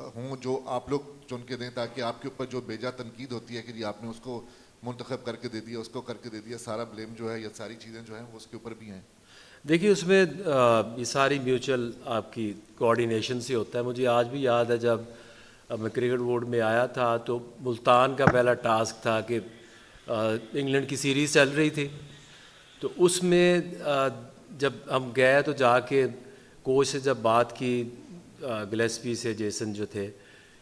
हों जो आप लोग चुन के दें, ताकि आपके ऊपर जो बेजा तनकीद होती है कि जी आपने उसको मुंतखब करके दे दिया, उसको करके दे दिया, सारा ब्लेम जो है या सारी चीज़ें जो हैं वो उसके ऊपर भी हैं? देखिए उसमें ये सारी म्यूचुअल आपकी कोऑर्डिनेशन से होता है। मुझे आज भी याद है जब मैं क्रिकेट बोर्ड में आया था तो मुल्तान का पहला टास्क था कि इंग्लैंड की सीरीज़ चल रही थी, तो उसमें जब हम गए तो जाके कोच से जब बात की, गिलेस्पी से, जेसन जो थे,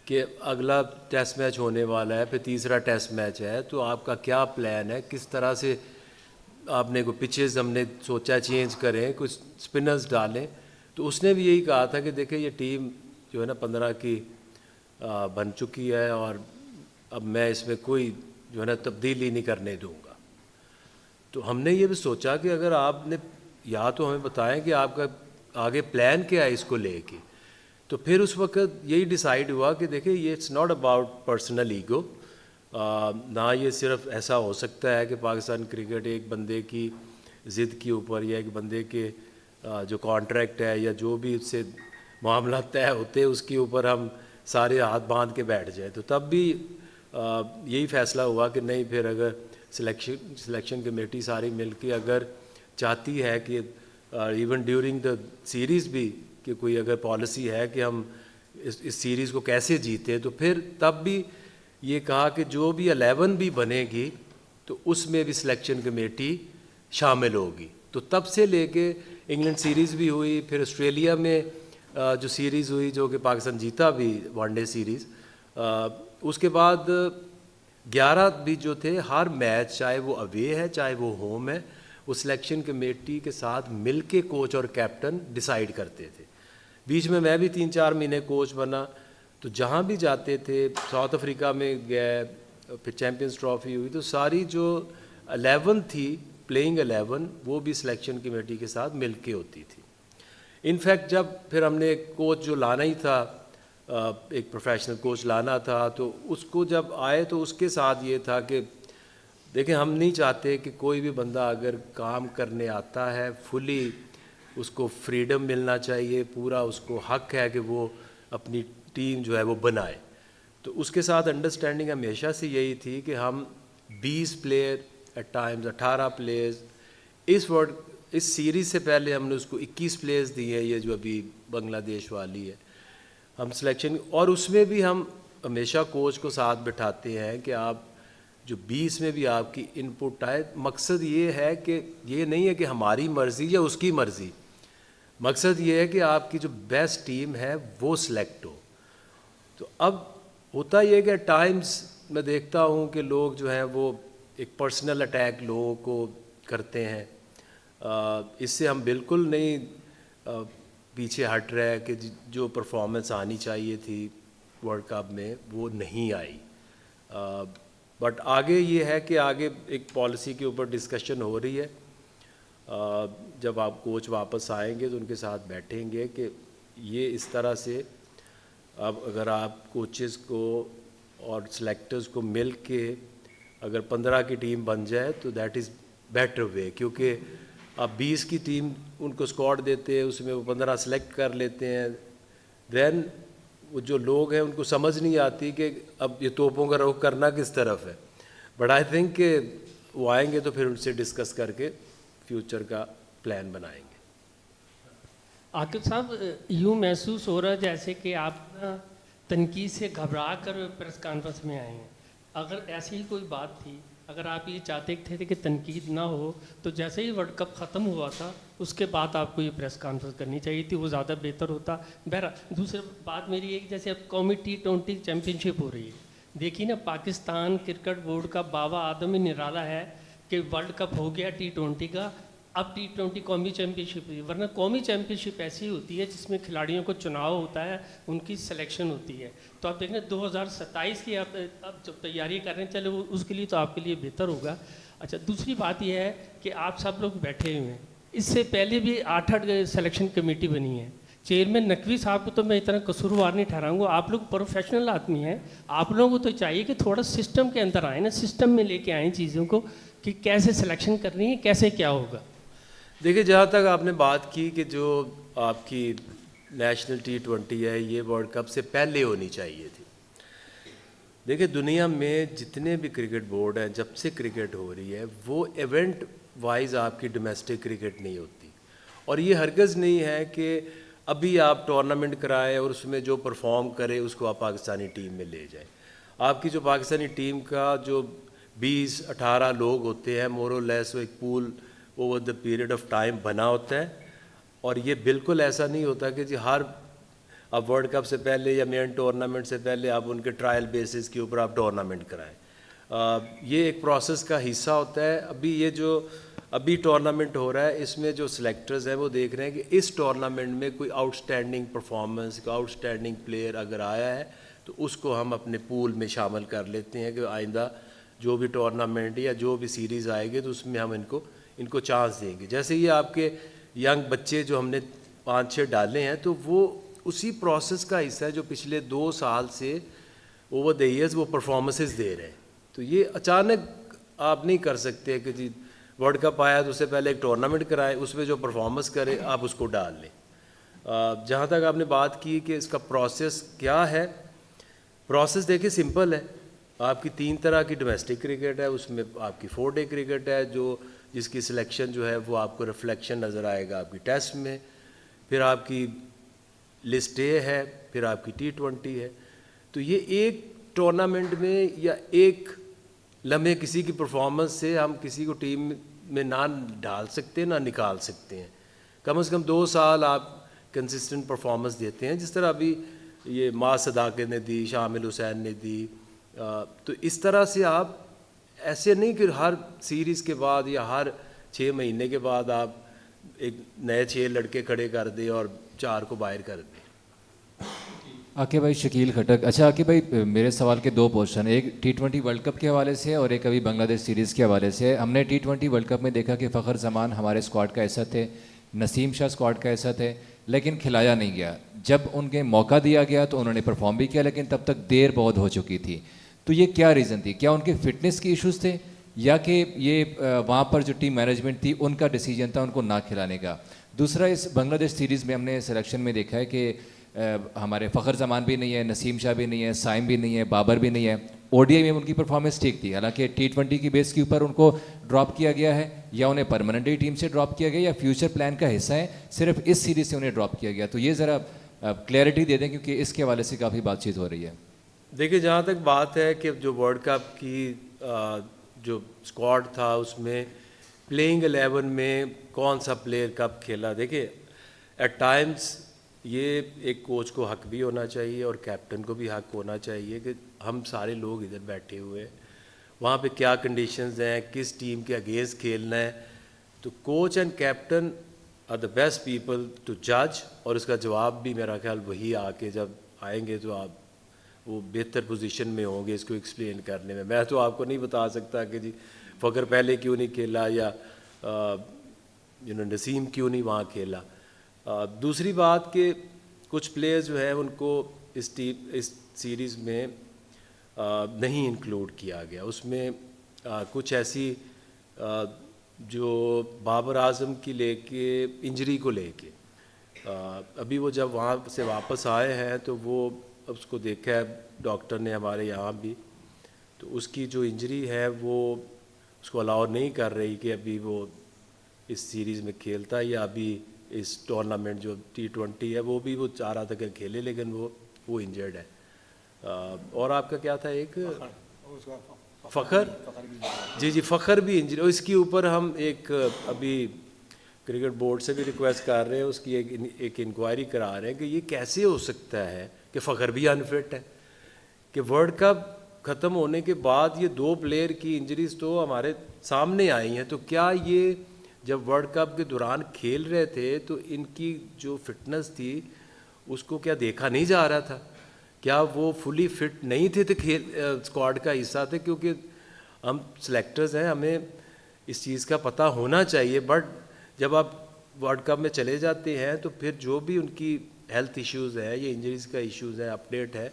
कि अगला टेस्ट मैच होने वाला है, फिर तीसरा टेस्ट मैच है, तो आपका क्या प्लान है, किस तरह से आपने को पिचेस हमने सोचा चेंज करें, कुछ स्पिनर्स डालें। तो उसने भी यही कहा था कि देखिए ये टीम जो है ना 15 की बन चुकी है और अब मैं इसमें कोई जो है ना तब्दीली नहीं करने दूंगा। तो हमने ये भी सोचा कि अगर आपने या तो हमें बताएं कि आपका आगे प्लान क्या है इसको लेके, तो फिर उस वक्त यही डिसाइड हुआ कि देखिए ये it's not about personal ego, ना ये सिर्फ ऐसा हो सकता है कि पाकिस्तान क्रिकेट एक बंदे की ज़िद के ऊपर या एक बंदे के जो कॉन्ट्रैक्ट है या जो भी उससे मामला तय होते हैं उसके ऊपर हम सारे हाथ बांध के बैठ जाए। तो तब भी यही फ़ैसला हुआ कि नहीं, फिर अगर सिलेक्शन कमेटी सारी मिल के अगर चाहती है कि इवन ड्यूरिंग द सीरीज़ भी कि कोई अगर पॉलिसी है कि हम इस सीरीज़ को कैसे जीते, तो फिर तब भी ये कहा कि जो भी 11 भी बनेगी तो उसमें भी सिलेक्शन कमेटी शामिल होगी। तो तब से लेके इंग्लैंड सीरीज़ भी हुई, फिर ऑस्ट्रेलिया में जो सीरीज़ हुई जो कि पाकिस्तान जीता भी वनडे सीरीज़, उसके बाद 11 भी जो थे, हर मैच चाहे वो अवे है चाहे वो होम है, वो सिलेक्शन कमेटी के साथ मिल के कोच और कैप्टन डिसाइड करते थे। बीच में मैं भी 3-4 महीने कोच बना, तो जहाँ भी जाते थे, साउथ अफ्रीका में गए, फिर चैम्पियंस ट्रॉफी हुई, तो सारी जो 11 थी, प्लेइंग 11, वो भी सिलेक्शन कमेटी के साथ मिल के होती थी। इनफैक्ट जब फिर हमने कोच जो लाना ही था, एक प्रोफेशनल कोच लाना था, तो उसको जब आए तो उसके साथ ये था कि देखिए हम नहीं चाहते कि कोई भी बंदा अगर काम करने आता है फुली उसको फ्रीडम मिलना चाहिए, पूरा उसको हक है कि वो अपनी टीम जो है वो बनाए। तो उसके साथ अंडरस्टैंडिंग हमेशा से यही थी कि हम 20 प्लेयर, एट टाइम्स 18 प्लेयर्स, इस सीरीज़ से पहले हमने उसको 21 प्लेयर्स दिए हैं, ये जो अभी बांग्लादेश वाली है, हम सिलेक्शन, और उसमें भी हम हमेशा कोच को साथ बिठाते हैं कि आप जो 20 में भी आपकी इनपुट आए। मकसद ये है कि ये नहीं है कि हमारी मर्ज़ी या उसकी मर्ज़ी, मकसद ये है कि आपकी जो बेस्ट टीम है वो सिलेक्ट हो। तो अब होता ये कि टाइम्स मैं देखता हूँ कि लोग जो हैं वो एक पर्सनल अटैक लोगों को करते हैं, इससे हम बिल्कुल नहीं पीछे हट रहे कि जो परफॉर्मेंस आनी चाहिए थी वर्ल्ड कप में वो नहीं आई। बट आगे ये है कि आगे एक पॉलिसी के ऊपर डिस्कशन हो रही है, जब आप कोच वापस आएंगे तो उनके साथ बैठेंगे कि ये इस तरह से अब अगर आप कोचेस को और सिलेक्टर्स को मिल के अगर 15 की टीम बन जाए तो दैट इज़ बेटर वे, क्योंकि आप 20 की टीम उनको स्क्वाड देते हैं, उसमें वो 15 सेलेक्ट कर लेते हैं, देन वो जो लोग हैं उनको समझ नहीं आती कि अब ये तोपों का रुख करना किस तरफ है। बट आई थिंक कि वो आएंगे तो फिर उनसे डिस्कस करके फ्यूचर का प्लान बनाएंगे। आकिब साहब, यूँ महसूस हो रहा है जैसे कि आप तनकीद से घबरा कर प्रेस कॉन्फ्रेंस में आए हैं। अगर ऐसी ही कोई बात थी, अगर आप ये चाहते थे कि तनकीद ना हो, तो जैसे ही वर्ल्ड कप ख़त्म हुआ था उसके बाद आपको ये प्रेस कॉन्फ्रेंस करनी चाहिए थी, वो ज़्यादा बेहतर होता। बहरहाल दूसरी बात मेरी एक, जैसे अब कौमी T20 चैम्पियनशिप हो रही है, देखिए ना, पाकिस्तान क्रिकेट बोर्ड का बाबा आदम ही निराला है कि वर्ल्ड कप हो गया T20 का, अब T20 कौमी चैम्पियनशिप हुई, वरना कौमी चैम्पियनशिप ऐसी होती है जिसमें खिलाड़ियों को चुनाव होता है, उनकी सिलेक्शन होती है। तो आप देखें 2027 की आप अब जब तैयारी कर रहे हैं, चलो उसके लिए तो आपके लिए बेहतर होगा। अच्छा, दूसरी बात यह है कि आप सब लोग बैठे हुए हैं, इससे पहले भी 8 सिलेक्शन कमेटी बनी है। चेयरमैन नकवी साहब को तो मैं इतना कसूरवार नहीं ठहराऊंगा, आप लोग प्रोफेशनल आदमी हैं, आप लोगों को तो चाहिए कि थोड़ा सिस्टम के अंदर आए ना, सिस्टम में लेके आएँ चीज़ों को कि कैसे सिलेक्शन करनी है, कैसे क्या होगा। देखिए, जहाँ तक आपने बात की कि जो आपकी नेशनल T20 है ये वर्ल्ड कप से पहले होनी चाहिए थी। देखिए दुनिया में जितने भी क्रिकेट बोर्ड हैं, जब से क्रिकेट हो रही है वो इवेंट वाइज आपकी डोमेस्टिक क्रिकेट नहीं होती। और ये हरगिज़ नहीं है कि अभी आप टूर्नामेंट कराएं और उसमें जो परफॉर्म करे उसको आप पाकिस्तानी टीम में ले जाएं। आपकी जो पाकिस्तानी टीम का जो 20-18 लोग होते हैं मोर और लेस, वो एक pool over the period of time बना होता है। और ये बिल्कुल ऐसा नहीं होता कि जी हर अब वर्ल्ड कप से पहले या मेन टूर्नामेंट से पहले आप उनके ट्रायल बेसिस के ऊपर आप टूर्नामेंट कराएं। ये एक प्रोसेस का हिस्सा होता है। अभी ये जो अभी टूर्नामेंट हो रहा है इसमें जो सिलेक्टर्स हैं वो देख रहे हैं कि इस टूर्नामेंट में कोई आउटस्टैंडिंग परफॉर्मेंस, कोई आउटस्टैंडिंग प्लेयर अगर आया है तो उसको हम अपने पूल में शामिल कर लेते हैं कि आइंदा जो भी टूर्नामेंट या जो भी सीरीज़ आएगी तो उसमें हम इनको चांस देंगे। जैसे ये आपके यंग बच्चे जो हमने 5-6 डाले हैं तो वो उसी प्रोसेस का हिस्सा है जो पिछले 2 साल से ओवर द ईयर्स वो परफॉर्मेंसेस दे रहे हैं। तो ये अचानक आप नहीं कर सकते कि जी वर्ल्ड कप आया तो उससे पहले एक टूर्नामेंट कराएं, उसमें जो परफॉर्मेंस करे आप उसको डाल लें। जहाँ तक आपने बात की कि इसका प्रोसेस क्या है, प्रोसेस देखिए सिंपल है। आपकी 3 तरह की डोमेस्टिक क्रिकेट है, उसमें आपकी 4 डे क्रिकेट है जिसकी सिलेक्शन जो है वो आपको रिफ्लेक्शन नज़र आएगा आपकी टेस्ट में, फिर आपकी लिस्ट ए है, फिर आपकी T20 है। तो ये एक टूर्नामेंट में या एक लम्हे किसी की परफॉर्मेंस से हम किसी को टीम में ना डाल सकते ना निकाल सकते हैं। कम से कम 2 साल आप कंसिस्टेंट परफॉर्मेंस देते हैं, जिस तरह अभी ये माँ सदाकत ने दी, शामिल हुसैन ने दी। तो इस तरह से आप ऐसे नहीं कि हर सीरीज़ के बाद या हर 6 महीने के बाद आप एक नए 6 लड़के खड़े कर दें और 4 को बाहर कर दें। आके भाई शकील खटक। अच्छा आके भाई मेरे सवाल के 2 पोर्शन, एक T20 वर्ल्ड कप के हवाले से और एक अभी बांग्लादेश सीरीज़ के हवाले से। हमने T20 वर्ल्ड कप में देखा कि फ़खर जमान हमारे स्क्वाड का हिस्सा थे, नसीम शाह स्क्वाड का हिस्सा थे, लेकिन खिलाया नहीं गया। जब उनके मौका दिया गया तो उन्होंने परफॉर्म भी किया, लेकिन तब तक देर बहुत हो चुकी थी। तो ये क्या रीज़न थी? क्या उनके फिटनेस की इश्यूज़ थे या कि ये वहाँ पर जो टीम मैनेजमेंट थी उनका डिसीजन था उनको ना खिलाने का? दूसरा, इस बांग्लादेश सीरीज़ में हमने सिलेक्शन में देखा है कि हमारे फ़खर जमान भी नहीं है, नसीम शाह भी नहीं है, साइम भी नहीं है, बाबर भी नहीं है। ODI में उनकी परफॉर्मेंस ठीक थी, हालांकि T20 की बेस के ऊपर उनको ड्रॉप किया गया है, या उन्हें परमानेंटली टीम से ड्रॉप किया गया या फ्यूचर प्लान का हिस्सा है, सिर्फ इस सीरीज़ से उन्हें ड्रॉप किया गया। तो ये ज़रा क्लैरिटी दे दें क्योंकि इसके हवाले से काफ़ी बातचीत हो रही है। देखिए जहाँ तक बात है कि जो वर्ल्ड कप की जो स्क्वाड था उसमें प्लेइंग 11 में कौन सा प्लेयर कब खेला, देखिए एट टाइम्स ये एक कोच को हक भी होना चाहिए और कैप्टन को भी हक होना चाहिए कि हम सारे लोग इधर बैठे हुए हैं, वहाँ पे क्या कंडीशंस हैं, किस टीम के अगेंस्ट खेलना है। तो coach and captain are the best people to जज, और इसका जवाब भी मेरा ख्याल वही आके जब आएंगे तो आप वो बेहतर पोजीशन में होंगे इसको एक्सप्लेन करने में। मैं तो आपको नहीं बता सकता कि जी फ़खर पहले क्यों नहीं खेला या नसीम क्यों नहीं वहाँ खेला। दूसरी बात कि कुछ प्लेयर्स जो है उनको इस सीरीज़ में नहीं इंक्लूड किया गया। उसमें कुछ ऐसी जो बाबर आजम की लेके इंजरी को लेके अभी वो जब वहाँ से वापस आए हैं तो वो उसको देखा है डॉक्टर ने हमारे यहाँ भी, तो उसकी जो इंजरी है वो उसको अलाउ नहीं कर रही कि अभी वो इस सीरीज़ में खेलता या अभी इस टूर्नामेंट जो T20 है वो भी वो चाह रहा था कि खेले, लेकिन वो इंजर्ड है। और आपका क्या था एक फ़खर, जी फ़खर भी इंजरी, और इसके ऊपर हम एक अभी क्रिकेट बोर्ड से भी रिक्वेस्ट कर रहे हैं, उसकी एक इंक्वायरी करा रहे हैं कि ये कैसे हो सकता है कि फ़खर भी अनफिट है, कि वर्ल्ड कप ख़त्म होने के बाद ये 2 प्लेयर की इंजरीज़ तो हमारे सामने आई हैं। तो क्या ये जब वर्ल्ड कप के दौरान खेल रहे थे तो इनकी जो फिटनेस थी उसको क्या देखा नहीं जा रहा था? क्या वो फुली फिट नहीं थे तो स्क्वाड का हिस्सा थे? क्योंकि हम सिलेक्टर्स हैं, हमें इस चीज़ का पता होना चाहिए। बट जब आप वर्ल्ड कप में चले जाते हैं तो फिर जो भी उनकी हेल्थ इश्यूज़ है या इंजरीज़ का इश्यूज़ है, अपडेट है,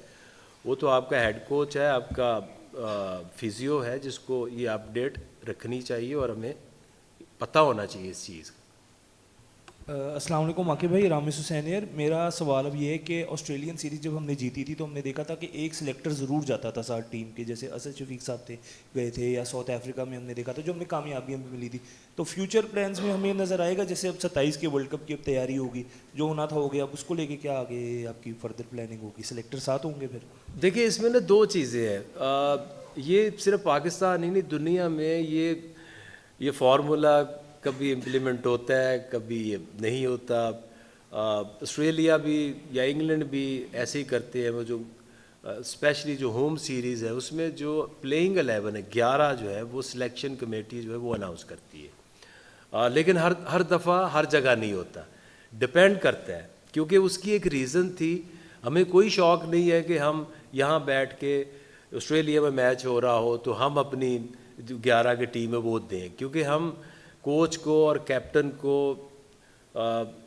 वो तो आपका हेड कोच है, आपका फिजियो है, जिसको ये अपडेट रखनी चाहिए और हमें पता होना चाहिए इस चीज़ का। अस्सलाम वालेकुम आकिब भाई, रामिस हुसैन यार। मेरा सवाल अब ये है कि ऑस्ट्रेलियन सीरीज़ जब हमने जीती थी तो हमने देखा था कि एक सिलेक्टर ज़रूर जाता था साथ टीम के, जैसे असद शफीक साहब थे गए थे, या साउथ अफ्रीका में हमने देखा था जो हमें कामयाबी हमें मिली थी। तो फ्यूचर प्लान्स में हमें नज़र आएगा, जैसे अब 27 के वर्ल्ड कप की अब तैयारी होगी, जो होना था हो गया, अब उसको लेके क्या आगे आपकी फर्दर प्लानिंग होगी? सिलेक्टर साथ होंगे फिर? देखिए इसमें ना दो चीज़ें हैं। ये सिर्फ पाकिस्तान ही नहीं, दुनिया में ये फार्मूला कभी इम्प्लीमेंट होता है, कभी ये नहीं होता। ऑस्ट्रेलिया भी या इंग्लैंड भी ऐसे ही करते हैं। वो जो स्पेशली जो होम सीरीज़ है उसमें जो प्लेइंग 11 है, 11 जो है वो सिलेक्शन कमेटी जो है वो अनाउंस करती है। लेकिन हर दफ़ा हर जगह नहीं होता, डिपेंड करता है, क्योंकि उसकी एक रीज़न थी। हमें कोई शौक़ नहीं है कि हम यहाँ बैठ के ऑस्ट्रेलिया में मैच हो रहा हो तो हम अपनी जो 11 की टीम है वो दें, क्योंकि हम कोच को और कैप्टन को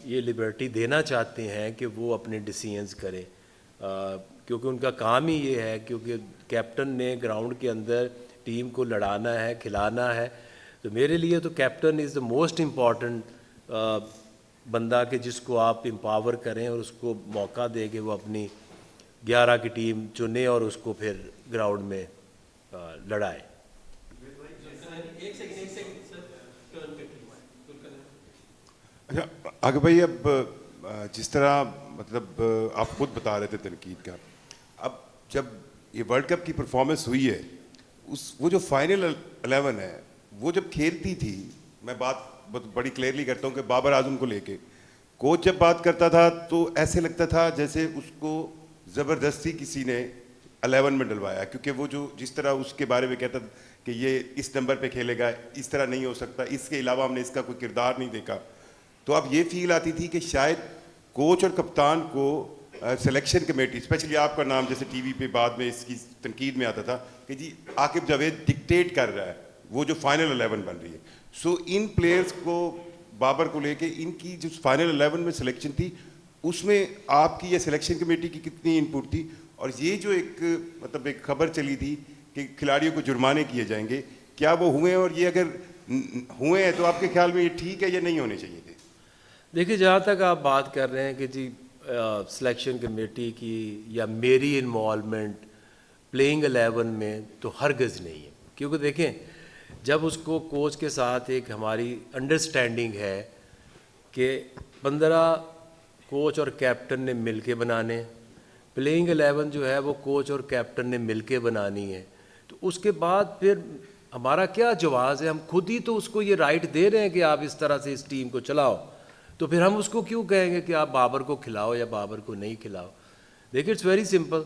ये लिबर्टी देना चाहते हैं कि वो अपने डिसीजंस करें, क्योंकि उनका काम ही ये है, क्योंकि कैप्टन ने ग्राउंड के अंदर टीम को लड़ाना है, खिलाना है। तो मेरे लिए तो captain is the most important बंदा कि जिसको आप एम्पावर करें और उसको मौका दें कि वो अपनी 11 की टीम चुने और उसको फिर ग्राउंड में लड़ाए। अच्छा आगे भाई, अब जिस तरह मतलब आप खुद बता रहे थे तनकीद का, अब जब ये वर्ल्ड कप की परफॉर्मेंस हुई है, वो जो फाइनल 11 है वो जब खेलती थी, मैं बात बड़ी क्लियरली करता हूँ कि बाबर आजम को लेके कोच जब बात करता था तो ऐसे लगता था जैसे उसको ज़बरदस्ती किसी ने 11 में डलवाया, क्योंकि वो जो जिस तरह उसके बारे में कहता कि ये इस नंबर पे खेलेगा, इस तरह नहीं हो सकता, इसके अलावा हमने इसका कोई किरदार नहीं देखा। तो अब ये फील आती थी कि शायद कोच और कप्तान को सिलेक्शन कमेटी, स्पेशली आपका नाम जैसे टीवी पे बाद में इसकी तनकीद में आता था कि जी आकिब जावेद डिक्टेट कर रहा है वो जो फाइनल 11 बन रही है। सो इन प्लेयर्स को, बाबर को लेके इनकी जो फाइनल 11 में सिलेक्शन थी उसमें आपकी या सिलेक्शन कमेटी की कितनी इनपुट थी? और ये जो एक मतलब एक खबर चली थी कि खिलाड़ियों को जुर्माने किए जाएंगे, क्या वो हुए? और ये अगर हुए हैं तो आपके ख्याल में ये ठीक है या नहीं होने चाहिए थे? देखिए जहाँ तक आप बात कर रहे हैं कि जी सिलेक्शन कमेटी की या मेरी इन्वॉल्वमेंट प्लेइंग 11 में, तो हरगिज़ नहीं है। क्योंकि देखें जब उसको कोच के साथ एक हमारी अंडरस्टैंडिंग है कि 15 कोच और कैप्टन ने मिलके बनाने, प्लेइंग 11 जो है वो कोच और कैप्टन ने मिलके बनानी है, तो उसके बाद फिर हमारा क्या जवाज़ है? हम खुद ही तो उसको ये राइट दे रहे हैं कि आप इस तरह से इस टीम को चलाओ, तो फिर हम उसको क्यों कहेंगे कि आप बाबर को खिलाओ या बाबर को नहीं खिलाओ? देखिए इट्स वेरी सिंपल।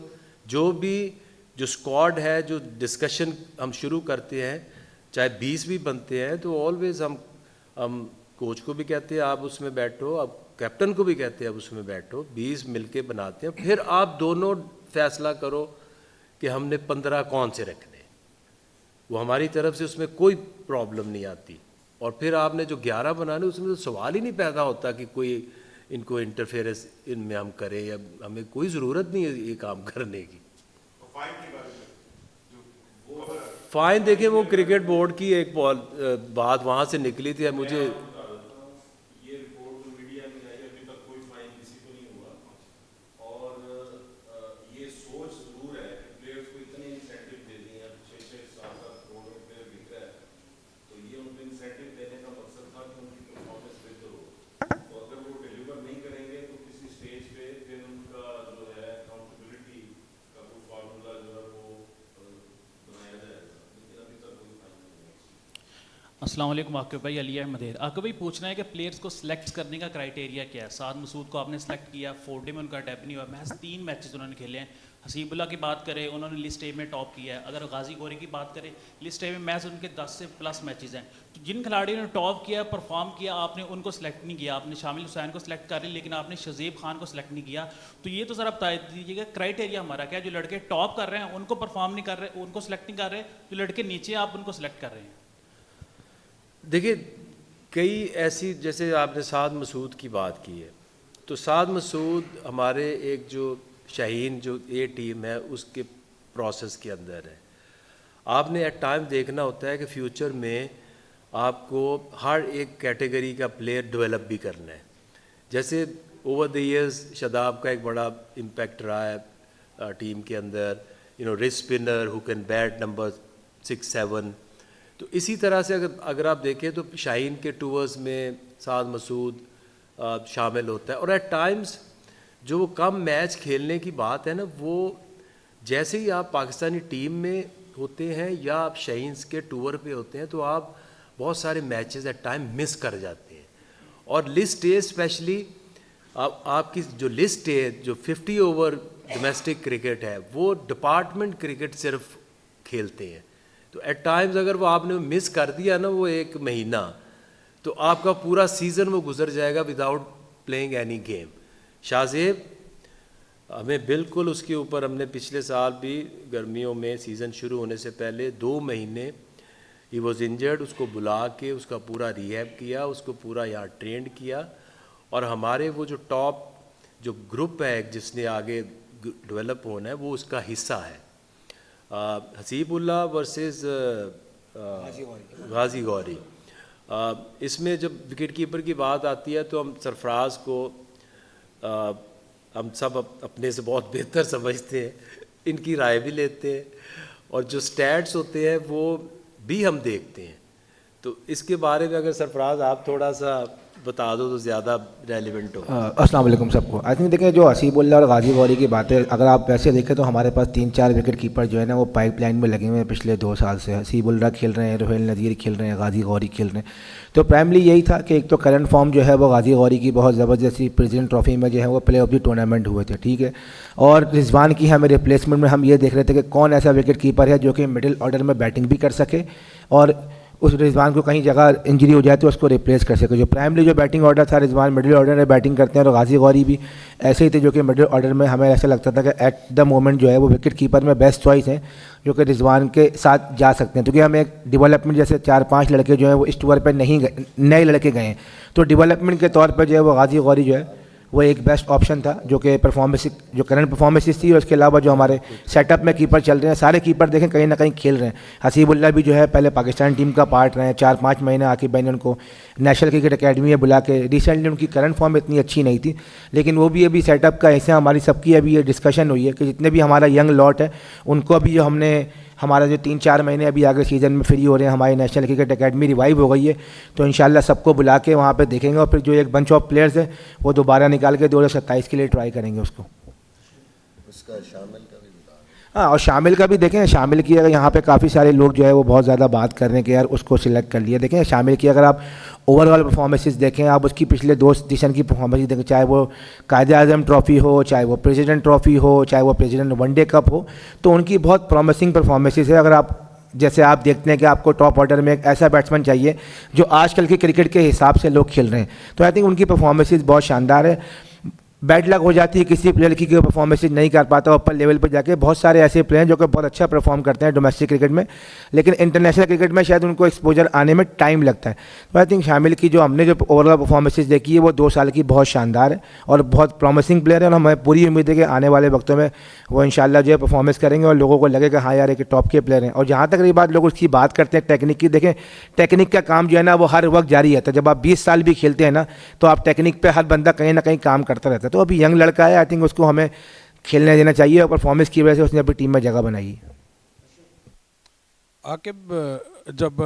जो स्क्वाड है, जो डिस्कशन हम शुरू करते हैं, चाहे 20 भी बनते हैं, तो ऑलवेज़ हम कोच को भी कहते हैं आप उसमें बैठो, अब कैप्टन को भी कहते हैं अब उसमें बैठो, 20 मिलके बनाते हैं, फिर आप दोनों फैसला करो कि हमने 15 कौन से रखने। वो हमारी तरफ से उसमें कोई प्रॉब्लम नहीं आती। और फिर आपने जो 11 बनाने, उसमें तो सवाल ही नहीं पैदा होता कि कोई इनको इंटरफेरेंस इनमें हम करें, या हमें कोई ज़रूरत नहीं है ये काम करने की। फ़ाइन देखें, वो क्रिकेट बोर्ड की एक बात वहाँ से निकली थी, मुझे अस्सलाम वालेकुम आकिब भाई, अली अहमद। आकिब भाई पूछना है कि प्लेयर्स को सिलेक्ट करने का क्राइटेरिया क्या है? साद मसूद को आपने सेलेक्ट किया, 4 डे में उनका टैप नहीं हुआ, महज 3 मैचेस उन्होंने खेले हैं। हसीबुल्ला की बात करें, उन्होंने लिस्ट ए में टॉप किया है। अगर गाजी गोरी की बात करें, लिस्ट ए में मैच उनके 10 से प्लस मैचेस हैं। तो जिन खिलाड़ियों ने टॉप किया, परफॉर्म किया, आपने उनको सेलेक्ट नहीं किया। आपने शामिल हुसैन को सिलेक्ट कर लिया, लेकिन आपने शजीब खान को सिलेक्ट नहीं किया। तो ये तो ज़रा बता दीजिएगा क्राइटेरिया हमारा क्या है? जो लड़के टॉप कर रहे हैं उनको परफॉर्म नहीं कर रहे, उनको सिलेक्ट नहीं कर रहे, जो लड़के नीचे आप उनको सिलेक्ट कर रहे हैं। देखिए कई ऐसी, जैसे आपने साद मसूद की बात की है, तो साद मसूद हमारे एक जो शाहीन जो ए टीम है उसके प्रोसेस के अंदर है। आपने एट टाइम देखना होता है कि फ्यूचर में आपको हर एक कैटेगरी का प्लेयर डेवलप भी करना है। जैसे ओवर द इयर्स शादाब का एक बड़ा इम्पैक्ट रहा है टीम के अंदर, wrist spinner who can bat number 6-7। तो इसी तरह से अगर आप देखें तो शाहीन के टूर्स में साद मसूद शामिल होता है। और एट टाइम्स जो वो कम मैच खेलने की बात है ना, वो जैसे ही आप पाकिस्तानी टीम में होते हैं या आप शाहीन्स के टूर पे होते हैं तो आप बहुत सारे मैचेस एट टाइम मिस कर जाते हैं। और लिस्ट ए स्पेशली आपकी जो लिस्ट है, जो 50 ओवर डोमेस्टिक क्रिकेट है, वो डिपार्टमेंट क्रिकेट सिर्फ खेलते हैं। तो एट टाइम्स अगर वो आपने मिस कर दिया ना वो एक महीना, तो आपका पूरा सीज़न वो गुजर जाएगा without playing any game. Shahzeb हमें बिल्कुल उसके ऊपर, हमने पिछले साल भी गर्मियों में सीज़न शुरू होने से पहले 2 महीने ही वॉज इंजर्ड, उसको बुला के उसका पूरा रिहैब किया, उसको पूरा यहाँ ट्रेंड किया। और हमारे वो जो टॉप जो ग्रुप है जिसने आगे डेवलप होना है वो उसका हिस्सा है। हसीबुल्लाह वर्सेस गाजी गौरी, इसमें जब विकेट कीपर की बात आती है तो हम सरफराज को हम सब अपने से बहुत बेहतर समझते हैं, इनकी राय भी लेते हैं और जो स्टैट्स होते हैं वो भी हम देखते हैं। तो इसके बारे में अगर सरफराज आप थोड़ा सा बता दो तो ज़्यादा रेलिवेंट हो। अस्सलाम वालेकुम सबको। आई थिंक देखें जो हसीबुल्लाह और गाजी गौरी की बात है, अगर आप वैसे देखें तो हमारे पास 3-4 विकेट कीपर जो है ना वो पाइपलाइन में लगे हुए हैं पिछले 2 साल से। हसीबुल्लाह खेल रहे हैं, रोहिल नज़ीर खेल रहे हैं, गाजी गौरी खेल रहे हैं। तो प्राइमली यही था कि एक तो करंट फॉर्म जो है वो गाजी गौरी की बहुत ज़बरदस्ती प्रेसिडेंट ट्रॉफी में जो है वो प्ले ऑफ द टूर्नामेंट हुए थे, ठीक है। और रिजवान की हमें रिप्लेसमेंट में हम ये देख रहे थे कि कौन ऐसा विकेट कीपर है जो कि मिडिल ऑर्डर में बैटिंग भी कर सके और उस रिजवान को कहीं जगह इंजरी हो जाए तो उसको रिप्लेस कर सके। जो प्राइमरी जो बैटिंग ऑर्डर था, रिजवान मिडिल ऑर्डर में बैटिंग करते हैं और गाजी गौरी भी ऐसे ही थे जो कि मिडिल ऑर्डर में हमें ऐसा लगता था कि एट द मोमेंट जो है वो विकेट कीपर में बेस्ट चॉइस हैं जो कि रिजवान के साथ जा सकते हैं। क्योंकि हम एक डेवलपमेंट जैसे 4-5 लड़के जो हैं वो इस टूर पर नहीं गए, नए लड़के गए हैं, तो डेवलपमेंट के तौर पर जो है वो गाजी गौरी जो है वो एक बेस्ट ऑप्शन था जो कि परफॉर्मेंस जो करंट परफॉर्मेंसेस थी। और उसके अलावा जो हमारे सेटअप में कीपर चल रहे हैं, सारे कीपर देखें कहीं ना कहीं खेल रहे हैं। हसीबुल्लाह भी जो है पहले पाकिस्तान टीम का पार्ट रहे हैं, 4-5 महीने आकिब भाई ने उनको नेशनल क्रिकेट अकेडमी में बुला के, रिसेंटली उनकी करंट फॉर्म इतनी अच्छी नहीं थी लेकिन वो भी अभी सेटअप का ऐसे हमारी सबकी अभी ये डिस्कशन हुई है कि जितने भी हमारा यंग लॉट है उनको अभी जो हमने हमारा जो 3-4 महीने अभी आगे सीज़न में फ्री हो रहे हैं, हमारी नेशनल क्रिकेट अकेडमी रिवाइव हो गई है, तो इंशाल्लाह सबको बुला के वहाँ पे देखेंगे और फिर जो एक बंच ऑफ प्लेयर्स है वो दोबारा निकाल के 2027 के लिए ट्राई करेंगे उसको। उसका शामिल का भी बता। हाँ, और शामिल का भी देखें, शामिल की अगर यहाँ पे काफ़ी सारे लोग जो है वो बहुत ज़्यादा बात कर रहे हैं कि यार उसको सिलेक्ट कर लिया। देखें शामिल की अगर आप ओवरऑल परफॉर्मेंसेस देखें, आप उसकी पिछले 2 सीजन की परफॉर्मेंस देखें, चाहे वो कायदे आज़म ट्रॉफ़ी हो, चाहे वो प्रेसिडेंट ट्रॉफ़ी हो, चाहे वो प्रेसिडेंट वनडे कप हो, तो उनकी बहुत प्रॉमिसिंग परफॉर्मेंसेस है। अगर आप जैसे आप देखते हैं कि आपको टॉप ऑर्डर में एक ऐसा बैट्समैन चाहिए जो आजकल के क्रिकेट के हिसाब से लोग खेल रहे हैं, तो आई थिंक उनकी परफॉर्मेंसेस बहुत शानदार है। बैड लक हो जाती है किसी प्लेयर की परफॉर्मेंस नहीं कर पाता ऊपर लेवल पर जाके। बहुत सारे ऐसे प्लेयर जो कि बहुत अच्छा परफॉर्म करते हैं डोमेस्टिक क्रिकेट में, लेकिन इंटरनेशनल क्रिकेट में शायद उनको एक्सपोजर आने में टाइम लगता है। तो आई थिंक शामिल की जो हमने जो ओवरऑल परफॉर्मेंसेस देखी है वो 2 साल की बहुत शानदार है और बहुत प्रॉमिसिंग प्लेयर है और हमें पूरी उम्मीद है कि आने वाले वक्तों में वो इंशाल्लाह जो है परफॉर्मेंस करेंगे और लोगों को लगेगा हाँ यार एक टॉप के प्लेयर हैं। और जहाँ तक रही बात लोग उसकी बात करते हैं टेक्निक की, देखें टेक्निक का काम जो है ना वो हर वक्त जारी रहता है। जब आप 20 साल भी खेलते हैं ना तो आप टेक्निक पर हर बंदा कहीं ना कहीं काम करता रहता है। तो अभी यंग लड़का आई थिंक उसको हमें खेलने देना चाहिए और परफॉर्मेंस की वजह से उसने अपनी टीम में जगह बनाई है। आकिब, जब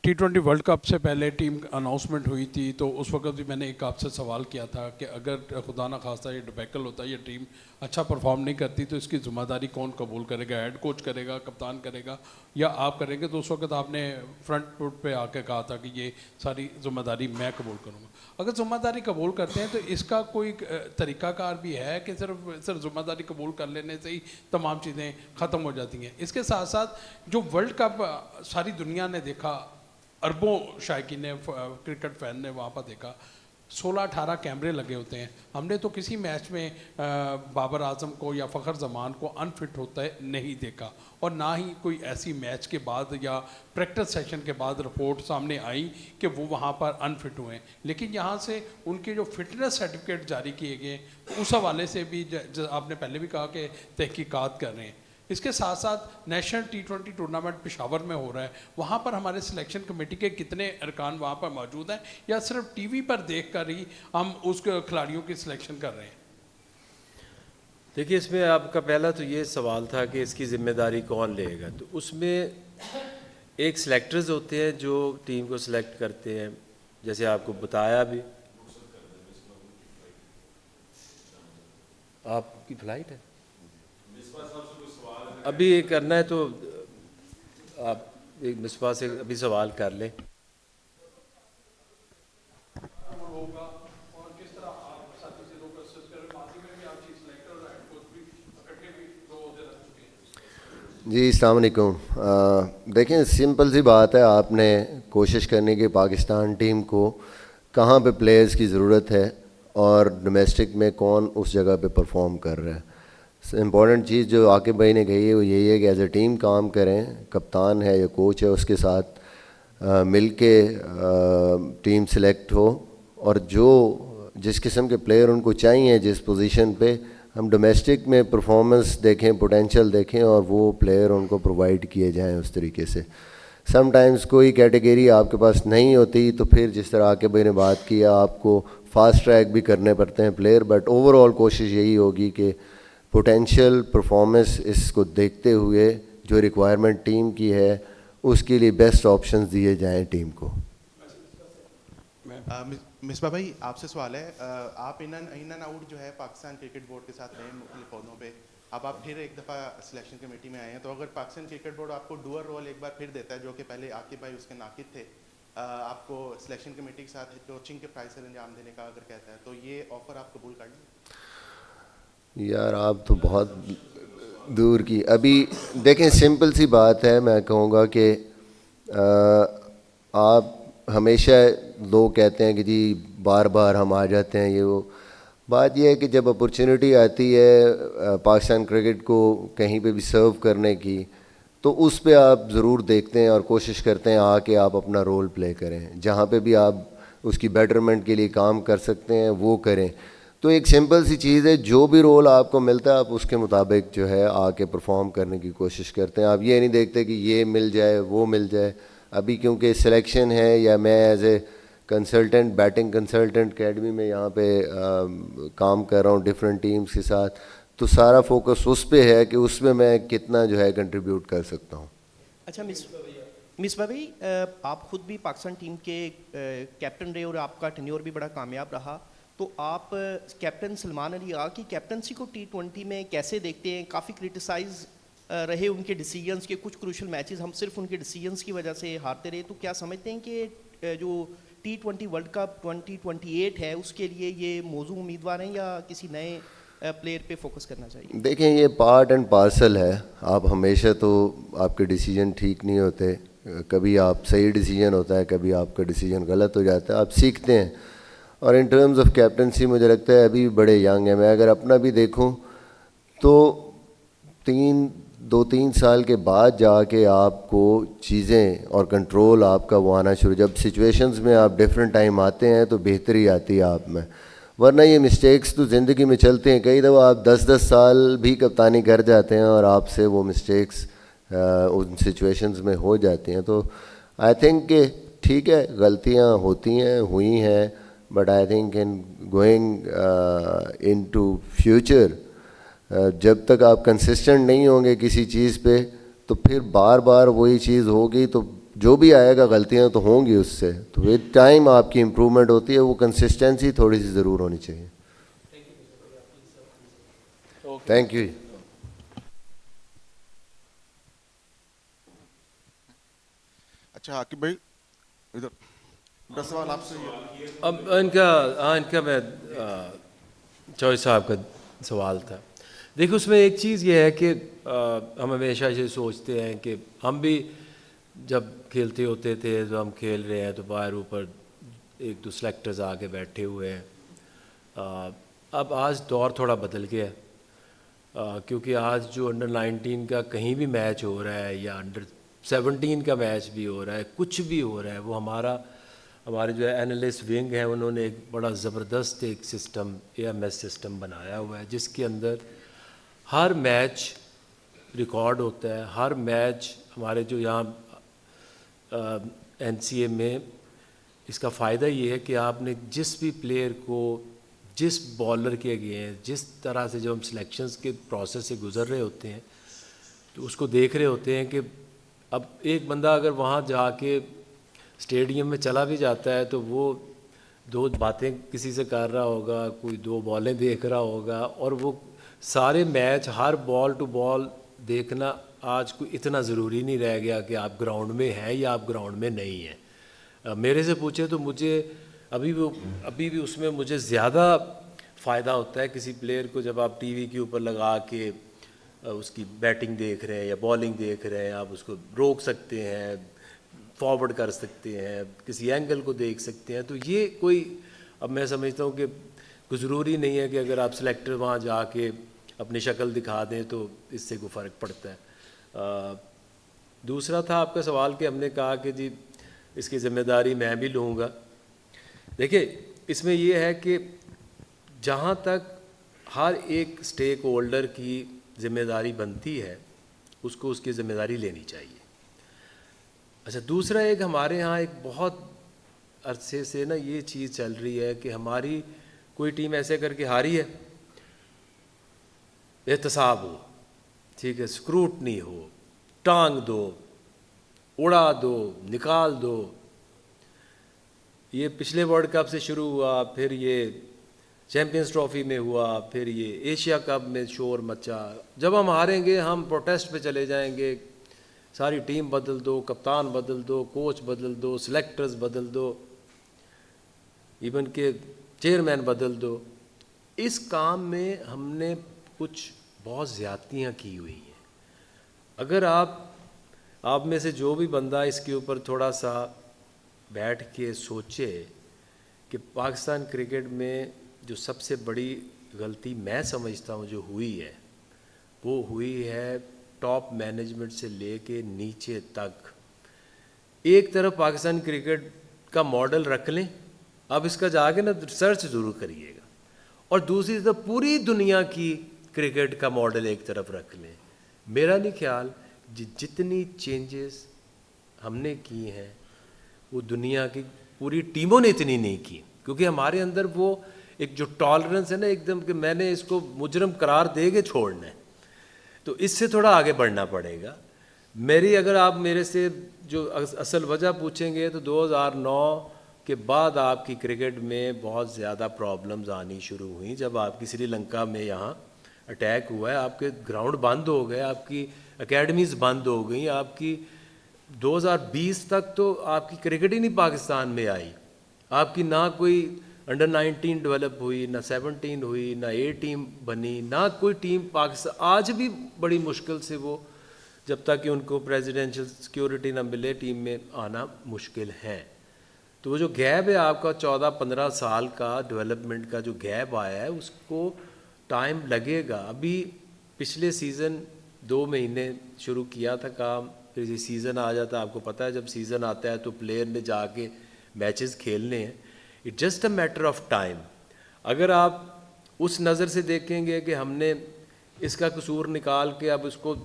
T20 वर्ल्ड कप से पहले टीम अनाउंसमेंट हुई थी तो उस वक्त भी मैंने एक आपसे सवाल किया था कि अगर खुदा ना खास्ता ये डिबैकल होता है, ये टीम अच्छा परफॉर्म नहीं करती तो इसकी ज़िम्मेदारी कौन कबूल करेगा? हेड कोच करेगा, कप्तान करेगा या आप करेंगे? तो उस वक्त आपने फ्रंट फुट पे आके कहा था कि ये सारी ज़िम्मेदारी मैं कबूल करूँगा। अगर ज़िम्मेदारी कबूल करते हैं तो इसका कोई तरीक़ाकार भी है कि सिर्फ ज़िम्मेदारी कबूल कर लेने से ही तमाम चीज़ें ख़त्म हो जाती हैं? इसके साथ साथ जो वर्ल्ड कप सारी दुनिया ने देखा, अरबों शायकीन ने, क्रिकेट फैन ने वहाँ पर देखा, 16-18 कैमरे लगे होते हैं। हमने तो किसी मैच में बाबर आजम को या फ़खर जमान को अनफिट होता है नहीं देखा और ना ही कोई ऐसी मैच के बाद या प्रैक्टिस सेशन के बाद रिपोर्ट सामने आई कि वो वहाँ पर अनफिट हुए। लेकिन यहाँ से उनके जो फिटनेस सर्टिफिकेट जारी किए गए तो उस हवाले से भी आपने पहले भी कहा कि तहकीकात कर रहे हैं। इसके साथ साथ नेशनल T20 टूर्नामेंट पेशावर में हो रहा है, वहाँ पर हमारे सिलेक्शन कमेटी के कितने अरकान वहाँ पर मौजूद हैं, या सिर्फ टीवी पर देख कर ही हम उस खिलाड़ियों की सिलेक्शन कर रहे हैं? देखिए, इसमें आपका पहला तो ये सवाल था कि इसकी ज़िम्मेदारी कौन लेगा। तो उसमें एक सिलेक्टर्स होते हैं जो टीम को सिलेक्ट करते हैं, जैसे आपको बताया भी। आपकी फ्लाइट है अभी ये करना है, तो आप एक मिसबा से अभी सवाल कर लें। जी अस्सलाम वालेकुम। देखें, सिंपल सी बात है, आपने कोशिश करनी कि पाकिस्तान टीम को कहाँ पे प्लेयर्स की ज़रूरत है और डोमेस्टिक में कौन उस जगह पे परफॉर्म कर रहा है। इम्पॉर्टेंट चीज़ जो आकिब भाई ने कही है वो यही है कि एज ए टीम काम करें, कप्तान है या कोच है उसके साथ मिल के टीम सेलेक्ट हो, और जो जिस किस्म के प्लेयर उनको चाहिए जिस पोजीशन पे, हम डोमेस्टिक में परफॉर्मेंस देखें, पोटेंशियल देखें और वो प्लेयर उनको प्रोवाइड किए जाएं उस तरीके से। समटाइम्स कोई कैटेगरी आपके पास नहीं होती तो फिर जिस तरह आके भाई ने बात किया, आपको फास्ट ट्रैक भी करने पड़ते हैं प्लेयर, बट ओवरऑल कोशिश यही होगी कि पोटेंशियल परफॉर्मेंस इसको देखते हुए जो रिक्वायरमेंट टीम की है उसके लिए बेस्ट ऑप्शंस दिए जाएं टीम को। मिसबा भाई, आपसे सवाल है, आप इन एंड आउट जो है पाकिस्तान क्रिकेट बोर्ड के साथ रहे मुख्तलिफ पौधों पे, अब आप फिर एक दफ़ा सिलेक्शन कमेटी में आए हैं, तो अगर पाकिस्तान क्रिकेट बोर्ड आपको डुअल रोल एक बार फिर देता है, जो कि पहले आकिब भाई उसके नाकिद थे, आपको सिलेक्शन कमेटी के साथ कोचिंग के प्राइस अंजाम देने का अगर कहता है, तो ये ऑफ़र आप कबूल कर लें? यार आप तो बहुत दूर की। अभी देखें, सिंपल सी बात है, मैं कहूँगा कि आप हमेशा लोग कहते हैं कि जी बार बार हम आ जाते हैं, ये वो। बात यह है कि जब अपॉर्चुनिटी आती है पाकिस्तान क्रिकेट को कहीं पे भी सर्व करने की, तो उस पे आप ज़रूर देखते हैं और कोशिश करते हैं आके आप अपना रोल प्ले करें, जहाँ पे भी आप उसकी बेटरमेंट के लिए काम कर सकते हैं वो करें। तो एक सिंपल सी चीज़ है, जो भी रोल आपको मिलता है आप उसके मुताबिक जो है आके परफॉर्म करने की कोशिश करते हैं। आप ये नहीं देखते कि ये मिल जाए वो मिल जाए। अभी क्योंकि सिलेक्शन है, या मैं as a consultant, batting consultant academy में यहाँ पे काम कर रहा हूँ डिफरेंट टीम्स के साथ, तो सारा फोकस उस पे है कि उसमें मैं कितना जो है कंट्रीब्यूट कर सकता हूँ। अच्छा मिसबा भाई, आप खुद भी पाकिस्तान टीम के कैप्टन रहे और आपका टेन्योर भी बड़ा कामयाब रहा, तो आप कैप्टन सलमान अली आगा की कैप्टनसी को T20 में कैसे देखते हैं? काफ़ी क्रिटिसाइज रहे उनके डिसीजंस के, कुछ क्रूशल मैचेस हम सिर्फ उनके डिसीजंस की वजह से हारते रहे, तो क्या समझते हैं कि जो T20 वर्ल्ड कप 2028 है उसके लिए ये मौजू उम्मीदवार हैं, या किसी नए प्लेयर पे फोकस करना चाहिए? देखें, ये पार्ट एंड पार्सल है। आप हमेशा तो आपके डिसीजन ठीक नहीं होते, कभी आप सही डिसीजन होता है, कभी आपका डिसीजन गलत हो जाता है, आप सीखते हैं। और इन टर्म्स ऑफ कैप्टनसी मुझे लगता है अभी भी बड़े यंग हैं। मैं अगर अपना भी देखूं तो 2-3 साल के बाद जाके आपको चीज़ें और कंट्रोल आपका वो आना शुरू, जब सिचुएशंस में आप डिफरेंट टाइम आते हैं तो बेहतरी आती है आप में, वरना ये मिस्टेक्स तो ज़िंदगी में चलते हैं। कई दफ़ा आप 10-10 साल भी कप्तानी कर जाते हैं और आपसे वो मिस्टेक्स उन सिचुएशंस में हो जाती हैं। तो आई थिंक कि ठीक है, गलतियाँ होती हैं, हुई हैं, but I think in going into future जब तक आप कंसिस्टेंट नहीं होंगे किसी चीज़ पे, तो फिर बार बार वही चीज़ होगी, तो जो भी आएगा गलतियां तो होंगी उससे, तो विद टाइम आपकी इम्प्रूवमेंट होती है। वो कंसिस्टेंसी थोड़ी सी ज़रूर होनी चाहिए। Thank you. अच्छा आकिब भाई, इधर बस सवाल आपसे। अब इनका मैं चौधरी साहब का सवाल था। देखो, उसमें एक चीज़ ये है कि हम हमेशा ये सोचते हैं कि हम भी जब खेलते होते थे, तो हम खेल रहे हैं तो बाहर ऊपर 1-2 सेलेक्टर्स आके बैठे हुए हैं। अब आज दौर थोड़ा बदल गया है, क्योंकि आज जो अंडर 19 का कहीं भी मैच हो रहा है या अंडर 17 का मैच भी हो रहा है, कुछ भी हो रहा है, वो हमारे जो है एनालिस्ट विंग है, उन्होंने एक बड़ा ज़बरदस्त एक सिस्टम AMS सिस्टम बनाया हुआ है, जिसके अंदर हर मैच रिकॉर्ड होता है। हर मैच हमारे जो यहाँ NCA में इसका फ़ायदा ये है कि आपने जिस भी प्लेयर को जिस बॉलर के अगेंस्ट जिस तरह से जो हम सिलेक्शंस के प्रोसेस से गुज़र रहे होते हैं तो उसको देख रहे होते हैं कि अब एक बंदा अगर वहाँ जाके स्टेडियम में चला भी जाता है तो वो दो बातें किसी से कर रहा होगा, कोई दो बॉलें देख रहा होगा, और वो सारे मैच हर बॉल टू बॉल देखना आज कोई इतना ज़रूरी नहीं रह गया कि आप ग्राउंड में हैं या आप ग्राउंड में नहीं हैं। मेरे से पूछे तो मुझे अभी भी उसमें मुझे ज़्यादा फ़ायदा होता है किसी प्लेयर को जब आप टीवी के ऊपर लगा के उसकी बैटिंग देख रहे हैं या बॉलिंग देख रहे हैं, आप उसको रोक सकते हैं, फॉरवर्ड कर सकते हैं, किसी एंगल को देख सकते हैं। तो ये कोई, अब मैं समझता हूँ कि कोई ज़रूरी नहीं है कि अगर आप सिलेक्टर वहाँ जाके अपनी शक्ल दिखा दें तो इससे कोई फ़र्क पड़ता है। दूसरा था आपका सवाल कि हमने कहा कि जी इसकी ज़िम्मेदारी मैं भी लूँगा। देखिए इसमें ये है कि जहाँ तक हर एक स्टेक होल्डर की ज़िम्मेदारी बनती है उसको उसकी ज़िम्मेदारी लेनी चाहिए। अच्छा, दूसरा एक हमारे यहाँ एक बहुत अरसे से ना ये चीज़ चल रही है कि हमारी कोई टीम ऐसे करके हारी है, एहतसाब हो, ठीक है, स्क्रूटनी हो, टांग दो, उड़ा दो, निकाल दो। ये पिछले वर्ल्ड कप से शुरू हुआ, फिर ये चैम्पियंस ट्रॉफी में हुआ, फिर ये एशिया कप में शोर मचा। जब हम हारेंगे हम प्रोटेस्ट पे चले जाएंगे, सारी टीम बदल दो, कप्तान बदल दो, कोच बदल दो, सिलेक्टर्स बदल दो, इवन के चेयरमैन बदल दो। इस काम में हमने कुछ बहुत ज़्यादतियाँ की हुई हैं। अगर आप में से जो भी बंदा इसके ऊपर थोड़ा सा बैठ के सोचे कि पाकिस्तान क्रिकेट में जो सबसे बड़ी गलती मैं समझता हूँ जो हुई है, वो हुई है टॉप मैनेजमेंट से लेके नीचे तक। एक तरफ पाकिस्तान क्रिकेट का मॉडल रख लें, अब इसका जाके ना रिसर्च ज़रूर करिएगा, और दूसरी तरफ पूरी दुनिया की क्रिकेट का मॉडल एक तरफ रख लें। मेरा नहीं ख्याल जितनी चेंजेस हमने की हैं वो दुनिया की पूरी टीमों ने इतनी नहीं की, क्योंकि हमारे अंदर वो एक जो टॉलरेंस है ना एकदम कि मैंने इसको मुजरम करार दे के छोड़ना है, तो इससे थोड़ा आगे बढ़ना पड़ेगा। मेरी अगर आप मेरे से जो असल वजह पूछेंगे तो 2009 के बाद आपकी क्रिकेट में बहुत ज़्यादा प्रॉब्लम्स आनी शुरू हुई। जब आपकी श्रीलंका में यहाँ अटैक हुआ है, आपके ग्राउंड बंद हो गए, आपकी एकेडमीज़ बंद हो गई, आपकी 2020 तक तो आपकी क्रिकेट ही नहीं पाकिस्तान में आई। आपकी ना कोई अंडर 19 डेवलप हुई, ना 17 हुई, ना A टीम बनी, ना कोई टीम पाकिस्तान। आज भी बड़ी मुश्किल से वो, जब तक कि उनको प्रेसिडेंशियल सिक्योरिटी ना मिले, टीम में आना मुश्किल है। तो वो जो गैप है आपका 14-15 साल का डेवलपमेंट का जो गैप आया है, उसको टाइम लगेगा। अभी पिछले सीज़न 2 महीने शुरू किया था काम, फिर ये सीज़न आ जाता है। आपको पता है जब सीज़न आता है तो प्लेयर ने जाके मैचेस खेलने हैं, it just a matter of time. अगर आप उस नज़र से देखेंगे कि हमने इसका कसूर निकाल के अब उसको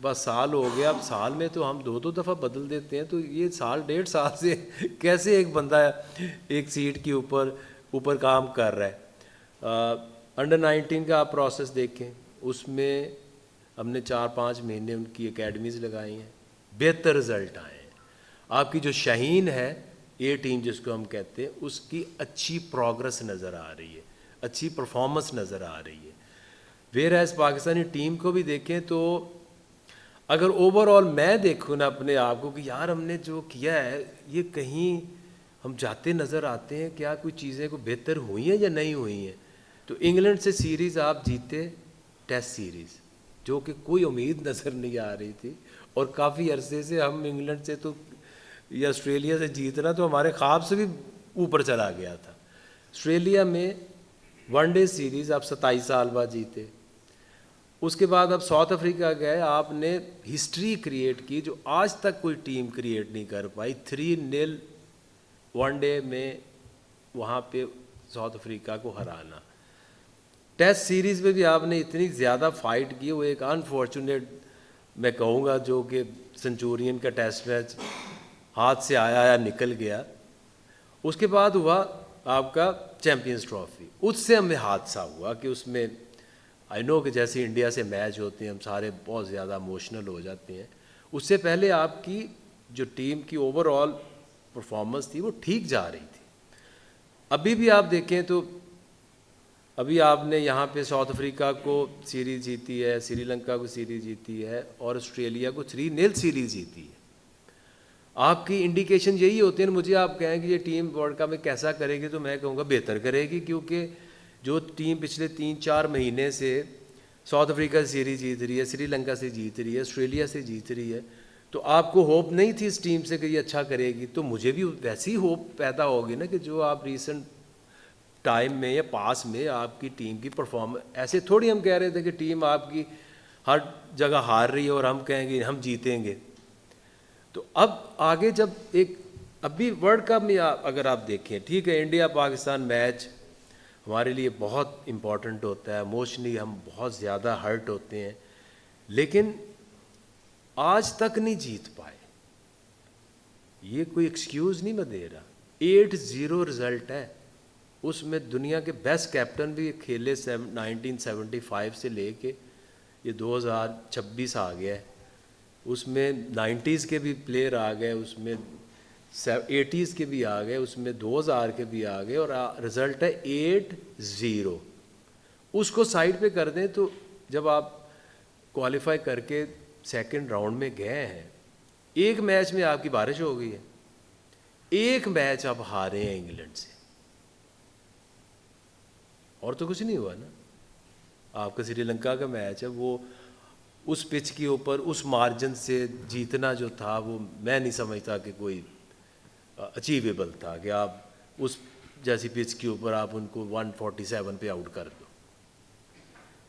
बस साल हो गया, अब साल में तो हम 2-2 दफ़ा बदल देते हैं, तो ये साल 1.5 साल से कैसे एक बंदा एक सीट के ऊपर काम कर रहा है। अंडर 19 का आप प्रोसेस देखें, उसमें हमने 4-5 महीने उनकी एकेडमीज़ लगाई हैं, बेहतर रिज़ल्ट आए हैं। आपकी जो शाहीन है A टीम जिसको हम कहते हैं, उसकी अच्छी प्रोग्रेस नज़र आ रही है, अच्छी परफॉर्मेंस नज़र आ रही है। वेयर एज़ पाकिस्तानी टीम को भी देखें तो अगर ओवरऑल मैं देखूँ ना अपने आप को कि यार हमने जो किया है ये कहीं हम जाते नज़र आते हैं, क्या कोई चीज़ें को बेहतर हुई हैं या नहीं हुई हैं। तो इंग्लैंड से सीरीज़ आप जीते, टेस्ट सीरीज़, जो कि कोई उम्मीद नज़र नहीं आ रही थी, और काफ़ी अरसे से हम इंग्लैंड से तो या ऑस्ट्रेलिया से जीतना तो हमारे ख्वाब से भी ऊपर चला गया था। ऑस्ट्रेलिया में वनडे सीरीज़ आप 27 साल बाद जीते, उसके बाद अब साउथ अफ्रीका गए, आपने हिस्ट्री क्रिएट की जो आज तक कोई टीम क्रिएट नहीं कर पाई। 3-0 वनडे में वहाँ पे साउथ अफ्रीका को हराना। टेस्ट सीरीज़ में भी आपने इतनी ज़्यादा फाइट की, वो एक अनफॉर्चुनेट मैं कहूँगा जो कि सेंचुरियन का टेस्ट मैच हाथ से आया या निकल गया। उसके बाद हुआ आपका चैम्पियंस ट्रॉफी, उससे हमें हादसा हुआ कि उसमें आई नो कि जैसे इंडिया से मैच होते हैं हम सारे बहुत ज़्यादा इमोशनल हो जाते हैं। उससे पहले आपकी जो टीम की ओवरऑल परफॉर्मेंस थी वो ठीक जा रही थी। अभी भी आप देखें तो अभी आपने यहाँ पे साउथ अफ्रीका को सीरीज़ जीती है, श्रीलंका को सीरीज़ जीती है और ऑस्ट्रेलिया को 3-0 सीरीज़ जीती है। आपकी इंडिकेशन यही होते हैं। मुझे आप कहें कि ये टीम वर्ल्ड कप में कैसा करेगी, तो मैं कहूँगा बेहतर करेगी, क्योंकि जो टीम पिछले 3-4 महीने से साउथ अफ्रीका से सीरीज़ जीत रही है, श्रीलंका से जीत रही है, ऑस्ट्रेलिया से जीत रही है, तो आपको होप नहीं थी इस टीम से कि ये अच्छा करेगी। तो मुझे भी वैसी होप पैदा होगी ना कि जो आप रिसेंट टाइम में या पास में आपकी टीम की परफॉर्मेंस, ऐसे थोड़ी हम कह रहे थे कि टीम आपकी हर जगह हार रही है और हम कहेंगे हम जीतेंगे। तो अब आगे जब एक अभी वर्ल्ड कप में अगर आप देखें, ठीक है इंडिया पाकिस्तान मैच हमारे लिए बहुत इम्पॉर्टेंट होता है, इमोशनली हम बहुत ज़्यादा हर्ट होते हैं, लेकिन आज तक नहीं जीत पाए। ये कोई एक्सक्यूज़ नहीं मैं दे रहा। 8-0 रिज़ल्ट है, उसमें दुनिया के बेस्ट कैप्टन भी खेले 1975 से लेके ये 2026 आ गया है, उसमें 90s के भी प्लेयर आ गए, उसमें 80s के भी आ गए, उसमें 2000 के भी आ गए और रिज़ल्ट है 8-0। उसको साइड पे कर दें तो जब आप क्वालिफाई करके सेकंड राउंड में गए हैं, एक मैच में आपकी बारिश हो गई है, एक मैच आप हारे हैं इंग्लैंड से, और तो कुछ नहीं हुआ ना। आपका श्रीलंका का मैच है, वो उस पिच के ऊपर उस मार्जिन से जीतना जो था वो मैं नहीं समझता कि कोई अचीवेबल था कि आप उस जैसी पिच के ऊपर आप उनको 147 पे आउट कर दो।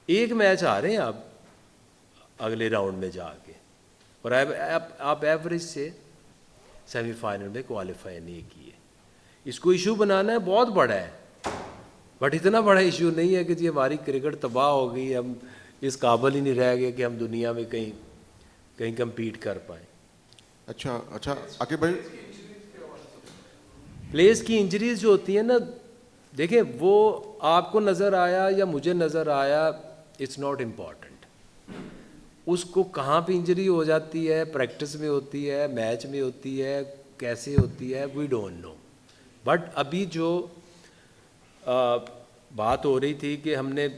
एक मैच हारे हैं आप अगले राउंड में जाके, और आप एवरेज से सेमीफाइनल में क्वालिफाई नहीं किए। इसको इशू बनाना है बहुत बड़ा है, बट इतना बड़ा इशू नहीं है कि जी हमारी क्रिकेट तबाह हो गई, हम इस काबिल ही नहीं रह गए कि हम दुनिया में कहीं कहीं कम्पीट कर पाए। अच्छा आकिब भाई, प्लेयर्स की इंजरीज जो होती हैं ना, देखिए वो आपको नज़र आया या मुझे नज़र आया, इट्स नॉट इम्पॉर्टेंट। उसको कहाँ पे इंजरी हो जाती है, प्रैक्टिस में होती है, मैच में होती है, कैसे होती है, वी डोंट नो। बट अभी जो बात हो रही थी कि हमने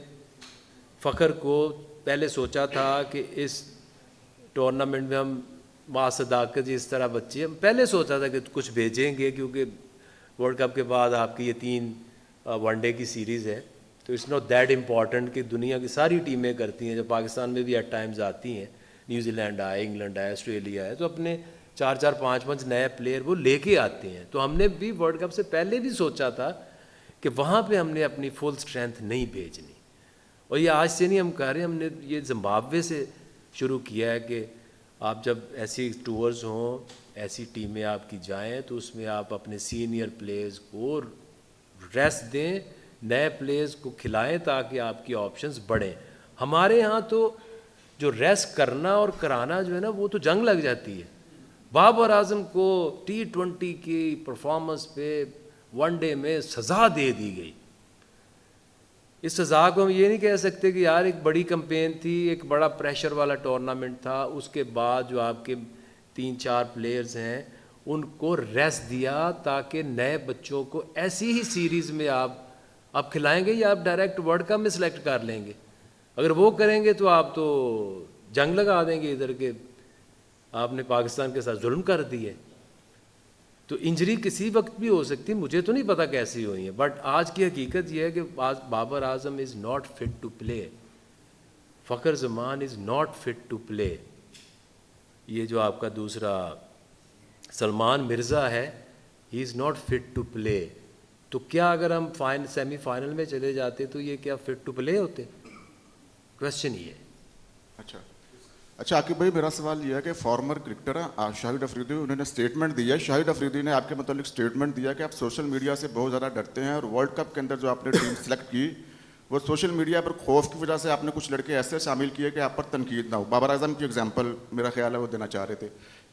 फ़खर को पहले सोचा था कि इस टूर्नामेंट में हम मासदाकत जी इस तरह बच्चे, हम पहले सोचा था कि कुछ भेजेंगे, क्योंकि वर्ल्ड कप के बाद आपकी ये 3 वनडे की सीरीज़ है, तो इट्स नॉट दैट इम्पॉर्टेंट कि दुनिया की सारी टीमें करती हैं। जब पाकिस्तान में भी एट टाइम्स आती हैं, न्यूजीलैंड आए, इंग्लैंड आए, ऑस्ट्रेलिया आए, तो अपने 4-4, 5-5 नए प्लेयर वो लेके आते हैं। तो हमने भी वर्ल्ड कप से पहले भी सोचा था कि वहाँ पे हमने अपनी फुल स्ट्रेंथ नहीं भेजनी, और ये आज से नहीं हम कह रहे, हमने ये जिम्बाब्वे से शुरू किया है कि आप जब ऐसी टूर्स हों, ऐसी टीमें आपकी जाएं, तो उसमें आप अपने सीनियर प्लेयर्स को रेस्ट दें, नए प्लेयर्स को खिलाएं, ताकि आपकी ऑप्शंस बढ़ें। हमारे यहाँ तो जो रेस्ट करना और कराना जो है ना, वो तो जंग लग जाती है। बाबर आजम को T20 की परफॉर्मेंस पे वनडे में सज़ा दे दी गई। इस सज़ा को हम ये नहीं कह सकते कि यार एक बड़ी कैंपेन थी, एक बड़ा प्रेशर वाला टूर्नामेंट था, उसके बाद जो आपके 3-4 प्लेयर्स हैं उनको रेस्ट दिया, ताकि नए बच्चों को ऐसी ही सीरीज़ में आप खिलाएंगे या आप डायरेक्ट वर्ल्ड कप में सिलेक्ट कर लेंगे। अगर वो करेंगे तो आप तो जंग लगा देंगे इधर के, आपने पाकिस्तान के साथ जुल्म कर दिए। तो इंजरी किसी वक्त भी हो सकती है, मुझे तो नहीं पता कैसी हुई है, बट आज की हकीकत यह है कि Babar Azam is not fit to play, Fakhar Zaman is not fit to play. ये जो आपका दूसरा सलमान मिर्ज़ा है, he is not fit to play. तो क्या अगर हम सेमीफाइनल में चले जाते तो ये क्या फिट टू प्ले होते? क्वेश्चन ये है। अच्छा आकिब भाई, मेरा सवाल यह है कि फॉर्मर क्रिकेटर शाहिद अफरीदी, उन्होंने स्टेटमेंट दिया है, शाहिद अफरीदी ने आपके मतलब स्टेटमेंट दिया कि आप सोशल मीडिया से बहुत ज़्यादा डरते हैं, और वर्ल्ड कप के अंदर जो आपने टीम सेलेक्ट की वो सोशल मीडिया पर खौफ की वजह से आपने कुछ लड़के ऐसे शामिल किए कि आप पर तनकीद ना हो। बाबर आजम की एग्जांपल मेरा ख्याल है वो देना चाह रहे थे।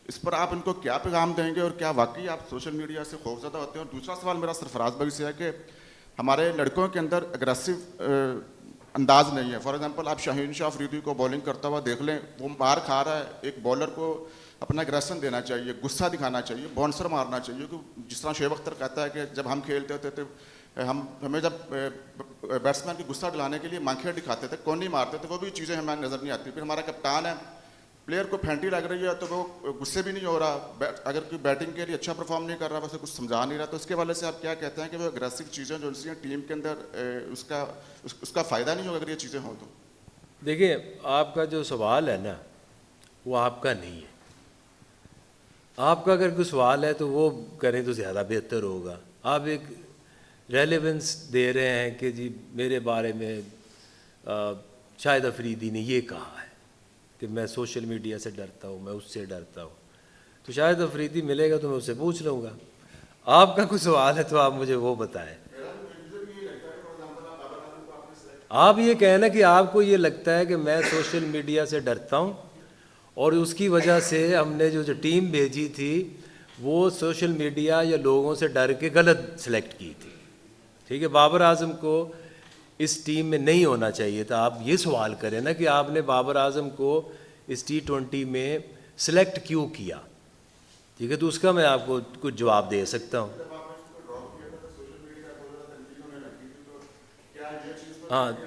इस पर आप इनको क्या पैगाम देंगे और क्या वाकई आप सोशल मीडिया से खौफजदा होते हैं? और दूसरा सवाल मेरा सरफराज भाई से है कि हमारे लड़कों के अंदर अग्रेसिव अंदाज नहीं है। फॉर एग्जांपल आप शाहीन शाह अफरीदी को बॉलिंग करता हुआ देख लें, वो मार खा रहा है, एक बॉलर को अपना एग्रेशन देना चाहिए, गुस्सा दिखाना चाहिए, बाउंसर मारना चाहिए। कि जिस तरह शोएब अख्तर कहता है कि जब हम खेलते होते थे हमें जब बैट्समैन की गुस्सा दिलाने के लिए मांखें दिखाते थे, कौन नहीं मारते थे, वो भी चीज़ें हमें नज़र नहीं आती। फिर हमारा कप्तान है, प्लेयर को फैंटी लग रही है तो वो गुस्से भी नहीं हो रहा, अगर कोई बैटिंग के लिए अच्छा परफॉर्म नहीं कर रहा, वैसे कुछ समझा नहीं रहा, तो इसके वाले से आप क्या कहते हैं कि वो अग्रेसिव चीज़ें जो सी टीम के अंदर उसका फ़ायदा नहीं होगा अगर ये चीज़ें हों तो? देखिए, आपका जो सवाल है ना वो आपका नहीं है। आपका अगर कोई सवाल है तो वो करें तो ज़्यादा बेहतर होगा। आप एक रेलेवेंस दे रहे हैं कि जी मेरे बारे में शाहिद अफरीदी ने ये कहा है कि मैं सोशल मीडिया से डरता हूँ, मैं उससे डरता हूँ। तो शाहिद अफरीदी मिलेगा तो मैं उससे पूछ लूँगा। आपका कोई सवाल है तो आप मुझे वो बताएं। आप ये कहना कि आपको ये लगता है कि मैं सोशल मीडिया से डरता हूँ और उसकी वजह से हमने जो टीम भेजी थी वो सोशल मीडिया या लोगों से डर के गलत सेलेक्ट की थी। ठीक है, बाबर आजम को इस टीम में नहीं होना चाहिए था। आप ये सवाल करें ना कि आपने बाबर आजम को इस T20 में सिलेक्ट क्यों किया। ठीक है, तो उसका मैं आपको कुछ जवाब दे सकता हूँ। हाँ,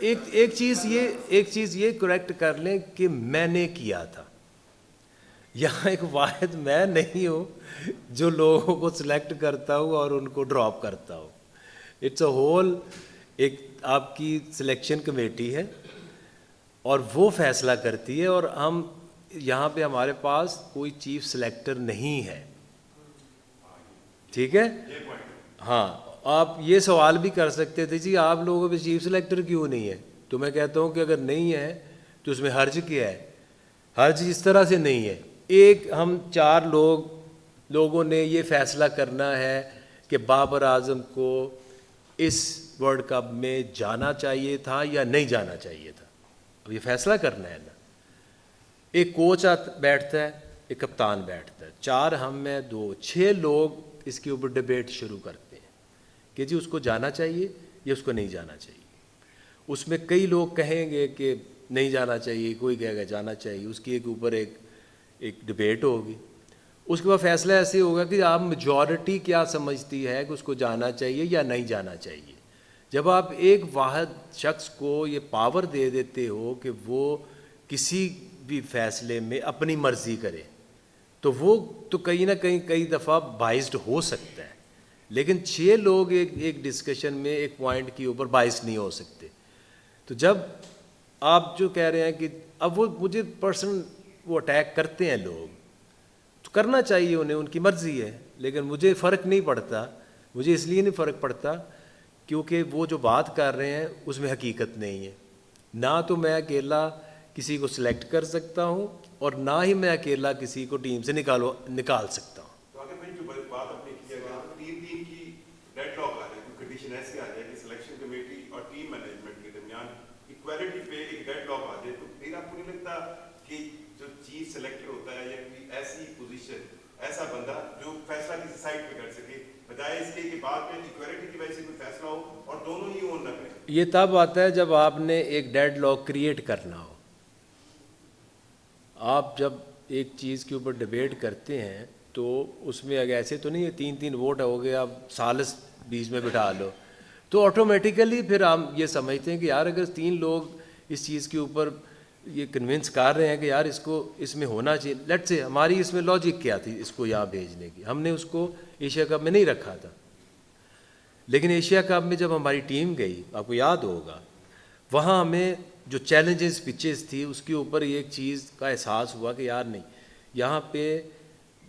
एक चीज़ ये करेक्ट कर लें कि मैंने किया था। यहाँ एक वाहिद मैं नहीं हूँ जो लोगों को सिलेक्ट करता हूँ और उनको ड्रॉप करता हूँ। इट्स अ होल एक आपकी सिलेक्शन कमेटी है और वो फैसला करती है, और हम यहाँ पे हमारे पास कोई चीफ सिलेक्टर नहीं है। ठीक है, हाँ, आप ये सवाल भी कर सकते थे जी आप लोगों पे चीफ सिलेक्टर क्यों नहीं है। तो मैं कहता हूँ कि अगर नहीं है तो उसमें हर्ज क्या है। हर्ज इस तरह से नहीं है, एक हम 4 लोगों ने ये फैसला करना है कि बाबर आजम को इस वर्ल्ड कप में जाना चाहिए था या नहीं जाना चाहिए था। अब ये फैसला करना है ना। एक कोच बैठता है, एक कप्तान बैठता है, 4 हम में 2, 6 लोग इसके ऊपर डिबेट शुरू करते हैं कि जी उसको जाना चाहिए या उसको नहीं जाना चाहिए। उसमें कई लोग कहेंगे कि नहीं जाना चाहिए, कोई कहेगा जाना चाहिए, उसकी एक ऊपर एक डिबेट होगी। उसके बाद फैसला ऐसे होगा कि आप मेजॉरिटी क्या समझती है कि उसको जाना चाहिए या नहीं जाना चाहिए। जब आप एक वाहिद शख्स को ये पावर दे देते हो कि वो किसी भी फैसले में अपनी मर्ज़ी करे, तो वो तो कहीं ना कहीं कई दफ़ा बाइस्ड हो सकता है, लेकिन 6 लोग एक डिस्कशन में एक पॉइंट के ऊपर बाइस नहीं हो सकते। तो जब आप जो कह रहे हैं कि अब वो मुझे पर्सन वो अटैक करते हैं लोग, तो करना चाहिए उन्हें, उनकी मर्ज़ी है, लेकिन मुझे फ़र्क नहीं पड़ता। मुझे इसलिए नहीं फ़र्क पड़ता क्योंकि वो जो बात कर रहे हैं उसमें हकीकत नहीं है। ना तो मैं अकेला किसी को सिलेक्ट कर सकता हूँ और ना ही मैं अकेला किसी को टीम से निकाल सकता हूँ। तो अगर मैं जो बात आपने की है कि टीम की डेडलॉक आ रही है, कंडीशन ऐसी आ जाए कि सिलेक्शन कमेटी और टीम मैनेजमेंट के दरमियान इक्वालिटी पे एक डेडलॉक आ जाए, तो फिर आपको नहीं लगता कि जो चीफ सिलेक्टर होता है या कोई ऐसी पोजीशन, ऐसा बंदा जो फैसला किसी साइड पे कर सके, बजाय इसके कि बाद में इक्वालिटी की वजह से कोई फैसला हो और दोनों ही ओन न करें। ये तब आता है जब आपने एक डेडलॉक क्रिएट करना हो। आप जब एक चीज़ के ऊपर डिबेट करते हैं तो उसमें अगर ऐसे तो नहीं है 3-3 वोट हो गए, आप सालिस बीच में बिठा लो, तो ऑटोमेटिकली फिर हम ये समझते हैं कि यार अगर 3 लोग इस चीज़ के ऊपर ये कन्विंस कर रहे हैं कि यार इसको इसमें होना चाहिए, लेट्स से हमारी इसमें लॉजिक क्या थी इसको यहाँ भेजने की। हमने उसको एशिया कप में नहीं रखा था, लेकिन एशिया कप में जब हमारी टीम गई, आपको याद होगा, वहाँ हमें जो चैलेंजेस पिचेस थी उसके ऊपर एक चीज़ का एहसास हुआ कि यार नहीं, यहाँ पे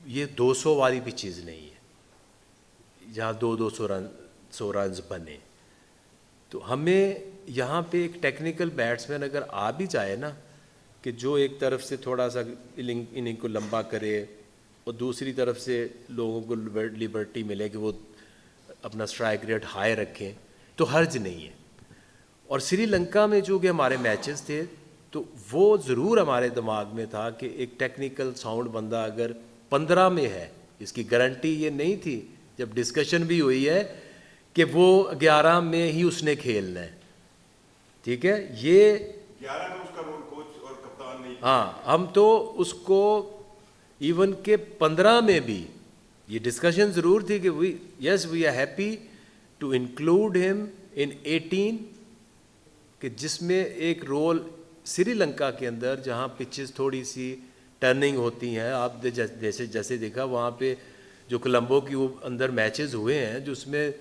ये 200 वाली पिचेस नहीं है जहाँ 200 रन बने। तो हमें यहाँ पे एक टेक्निकल बैट्समैन अगर आ भी जाए ना कि जो एक तरफ से थोड़ा सा इनिंग को लंबा करे और दूसरी तरफ से लोगों को लिबर्टी मिले कि वो अपना स्ट्राइक रेट हाई रखें, तो हर्ज नहीं है। और श्रीलंका में जो कि हमारे मैचेस थे तो वो ज़रूर हमारे दिमाग में था कि एक टेक्निकल साउंड बंदा अगर 15 में है, इसकी गारंटी ये नहीं थी, जब डिस्कशन भी हुई है कि वो 11 में ही उसने खेलना है, ठीक है, ये 11 में उसका रोल कोच और कप्तान नहीं। हाँ, हम तो उसको इवन के 15 में भी ये डिस्कशन ज़रूर थी कि we are happy to include him in 18, कि जिसमें एक रोल श्रीलंका के अंदर जहाँ पिचेस थोड़ी सी टर्निंग होती हैं, आप जैसे देखा वहाँ पे जो कोलंबो की अंदर मैचेस हुए हैं जो उसमें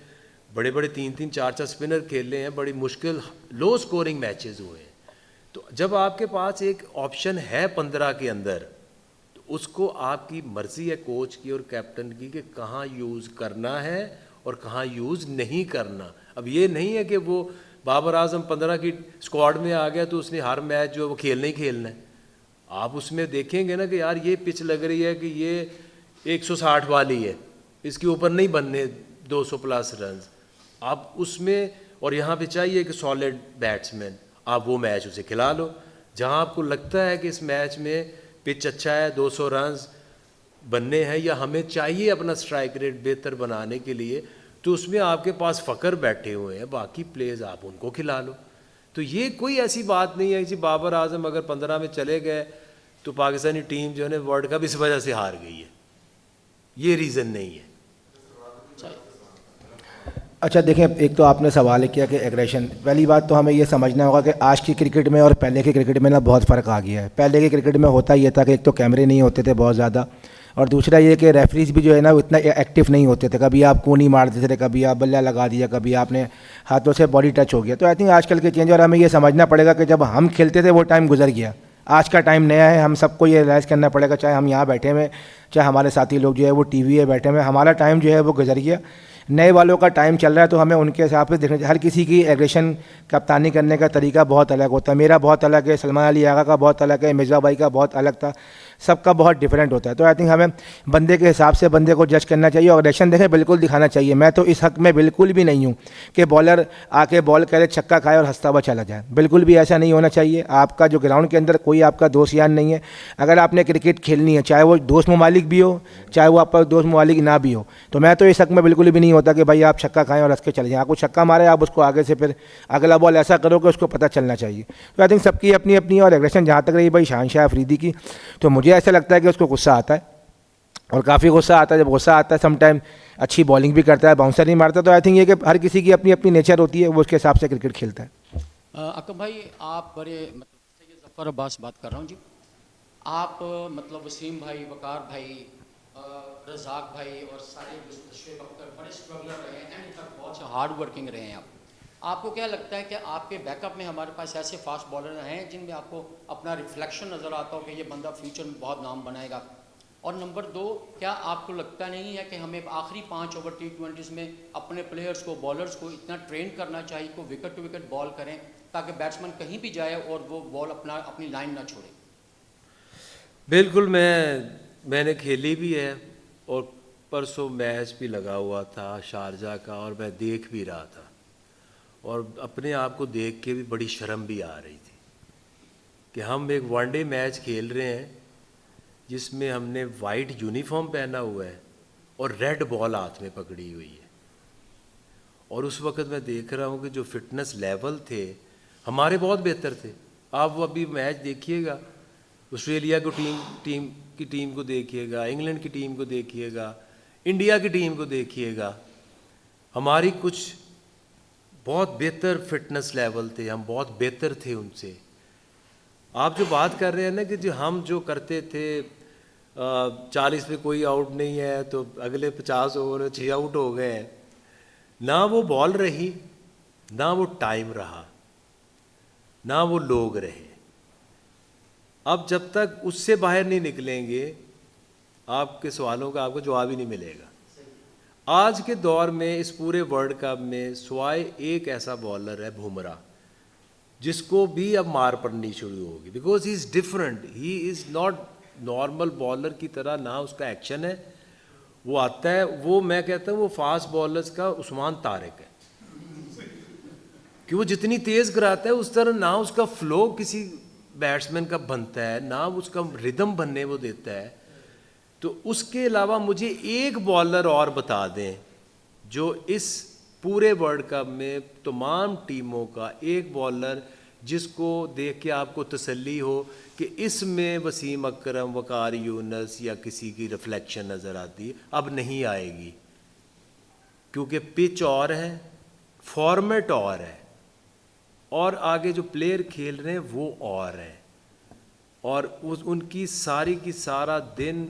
बड़े बड़े 3-3 4-4 स्पिनर खेले हैं, बड़ी मुश्किल लो स्कोरिंग मैचेस हुए हैं। तो जब आपके पास एक ऑप्शन है 15 के अंदर तो उसको आपकी मर्ज़ी है कोच की और कैप्टन की कि कहाँ यूज़ करना है और कहाँ यूज़ नहीं करना। अब ये नहीं है कि वो बाबर आजम 15 की स्क्वाड में आ गया तो उसने हर मैच जो है वो खेलना ही खेलना है। आप उसमें देखेंगे ना कि यार ये पिच लग रही है कि ये 160 वाली है, इसके ऊपर नहीं बनने 200 प्लस रन, आप उसमें, और यहाँ पे चाहिए कि सॉलिड बैट्समैन, आप वो मैच उसे खिला लो। जहाँ आपको लगता है कि इस मैच में पिच अच्छा है, 200 रन बनने हैं या हमें चाहिए अपना स्ट्राइक रेट बेहतर बनाने के लिए, तो उसमें आपके पास फ़कर बैठे हुए हैं, बाकी प्लेयर्स आप उनको खिला लो। तो ये कोई ऐसी बात नहीं है कि बाबर आजम अगर 15 में चले गए तो पाकिस्तानी टीम जो है ना वर्ल्ड कप इस वजह से हार गई है, ये रीज़न नहीं है। अच्छा देखें, एक तो आपने सवाल किया कि एग्रेशन, पहली बात तो हमें ये समझना होगा कि आज की क्रिकेट में और पहले की क्रिकेट में ना बहुत फ़र्क आ गया है। पहले की क्रिकेट में होता ये था कि एक तो कैमरे नहीं होते थे बहुत ज़्यादा, और दूसरा ये कि रेफरीज भी जो है ना वो इतना एक्टिव नहीं होते थे, कभी आप कूनी मार देते थे, कभी आप बल्ला लगा दिया, कभी आपने हाथों से बॉडी टच हो गया। तो आई थिंक आजकल के चेंज, और हमें ये समझना पड़ेगा कि जब हम खेलते थे वो टाइम गुजर गया, आज का टाइम नया है, हम सबको ये रियलाइज़ करना पड़ेगा, चाहे हम यहाँ बैठे हुए, चाहे हमारे साथी लोग जो है वो टीवी में बैठे हुए, हमारा टाइम जो है वो गुजर गया, नए वालों का टाइम चल रहा है। तो हमें उनके हिसाब से देखना चाहिए। हर किसी की एग्रेशन कप्तानी करने का तरीका बहुत अलग होता है, मेरा बहुत अलग है, सलमान अली आगा का बहुत अलग है, मिर्ज़ा भाई का बहुत अलग था, सबका बहुत डिफरेंट होता है। तो आई थिंक हमें बंदे के हिसाब से बंदे को जज करना चाहिए और एग्रेशन देखें बिल्कुल दिखाना चाहिए। मैं तो इस हक में बिल्कुल भी नहीं हूँ कि बॉलर आके बॉल करे, छक्का खाए और हंसता हुआ चला जाए, बिल्कुल भी ऐसा नहीं होना चाहिए। आपका जो ग्राउंड के अंदर कोई आपका दोस्त यार नहीं है, अगर आपने क्रिकेट खेलनी है, चाहे वो दोस्त ममालिक भी हो, चाहे वो आपका दोस्त ममालिक ना भी हो, तो मैं तो इस हक में बिल्कुल भी नहीं होता कि भाई आप छक्का खाएं और हंस के चले जाएँ। आपको छक्का मारे, आप उसको आगे से फिर अगला बॉल ऐसा करो कि उसको पता चलना चाहिए। तो आई थिंक सबकी अपनी अपनी, और एग्रेशन जहाँ तक रही भाई शहनशाह अफरीदी की, तो मुझे ऐसा लगता है कि उसको गुस्सा आता है और काफ़ी गुस्सा आता है। जब गुस्सा आता है समटाइम अच्छी बॉलिंग भी करता है, बाउंसर नहीं मारता। तो आई थिंक ये कि हर किसी की अपनी अपनी नेचर होती है, वो उसके हिसाब से क्रिकेट खेलता है। अकब भाई, आप बड़े मतलब जफ़र अब्बास बात कर रहा हूँ जी, आप मतलब वसीम भाई, वकार भाई, रज़ाक भाई और सारे शुएब अख्तर बड़े स्ट्रगलर रहे हैं एंड तक बहुत से हार्ड वर्किंग रहे हैं। आपको क्या लगता है कि आपके बैकअप में हमारे पास ऐसे फास्ट बॉलर हैं जिनमें आपको अपना रिफ्लेक्शन नज़र आता हो कि ये बंदा फ्यूचर में बहुत नाम बनाएगा? और नंबर 2, क्या आपको लगता नहीं है कि हमें आखिरी 5 ओवर T20s में अपने प्लेयर्स को, बॉलर्स को इतना ट्रेन करना चाहिए को विकेट टू विकेट बॉल करें ताकि बैट्समैन कहीं भी जाए और वो बॉल अपनी लाइन ना छोड़े? बिल्कुल, मैंने खेली भी है और परसों मैच भी लगा हुआ था शारजा का और मैं देख भी रहा था और अपने आप को देख के भी बड़ी शर्म भी आ रही थी कि हम एक वनडे मैच खेल रहे हैं जिसमें हमने वाइट यूनिफॉर्म पहना हुआ है और रेड बॉल हाथ में पकड़ी हुई है। और उस वक़्त मैं देख रहा हूँ कि जो फिटनेस लेवल थे हमारे बहुत बेहतर थे। आप वो अभी मैच देखिएगा, ऑस्ट्रेलिया को टीम को देखिएगा, इंग्लैंड की टीम को देखिएगा, इंडिया की टीम को देखिएगा, हमारी कुछ बहुत बेहतर फिटनेस लेवल थे, हम बहुत बेहतर थे उनसे। आप जो बात कर रहे हैं ना कि जो हम जो करते थे 40 पे कोई आउट नहीं है तो अगले 50 ओवर 6 आउट हो गए हैं, ना वो बॉल रही, ना वो टाइम रहा, ना वो लोग रहे। अब जब तक उससे बाहर नहीं निकलेंगे आपके सवालों का आपको जवाब ही नहीं मिलेगा। आज के दौर में इस पूरे वर्ल्ड कप में सिवाय एक ऐसा बॉलर है बुमराह, जिसको भी अब मार पड़नी शुरू होगी, because he is different, he is not normal bowler की तरह, ना उसका एक्शन है, वो आता है, वो मैं कहता हूँ वो फास्ट बॉलर्स का उस्मान तारिक है। कि वो जितनी तेज़ कराता है उस तरह ना उसका फ्लो किसी बैट्समैन का बनता है, ना उसका रिदम बनने वो देता है। तो उसके अलावा मुझे एक बॉलर और बता दें जो इस पूरे वर्ल्ड कप में तमाम टीमों का एक बॉलर जिसको देख के आपको तसल्ली हो कि इसमें वसीम अकरम, वकार यूनस या किसी की रिफ्लेक्शन नज़र आती है। अब नहीं आएगी, क्योंकि पिच और है, फॉर्मेट और है, और आगे जो प्लेयर खेल रहे हैं वो और है, और उनकी सारी की सारा दिन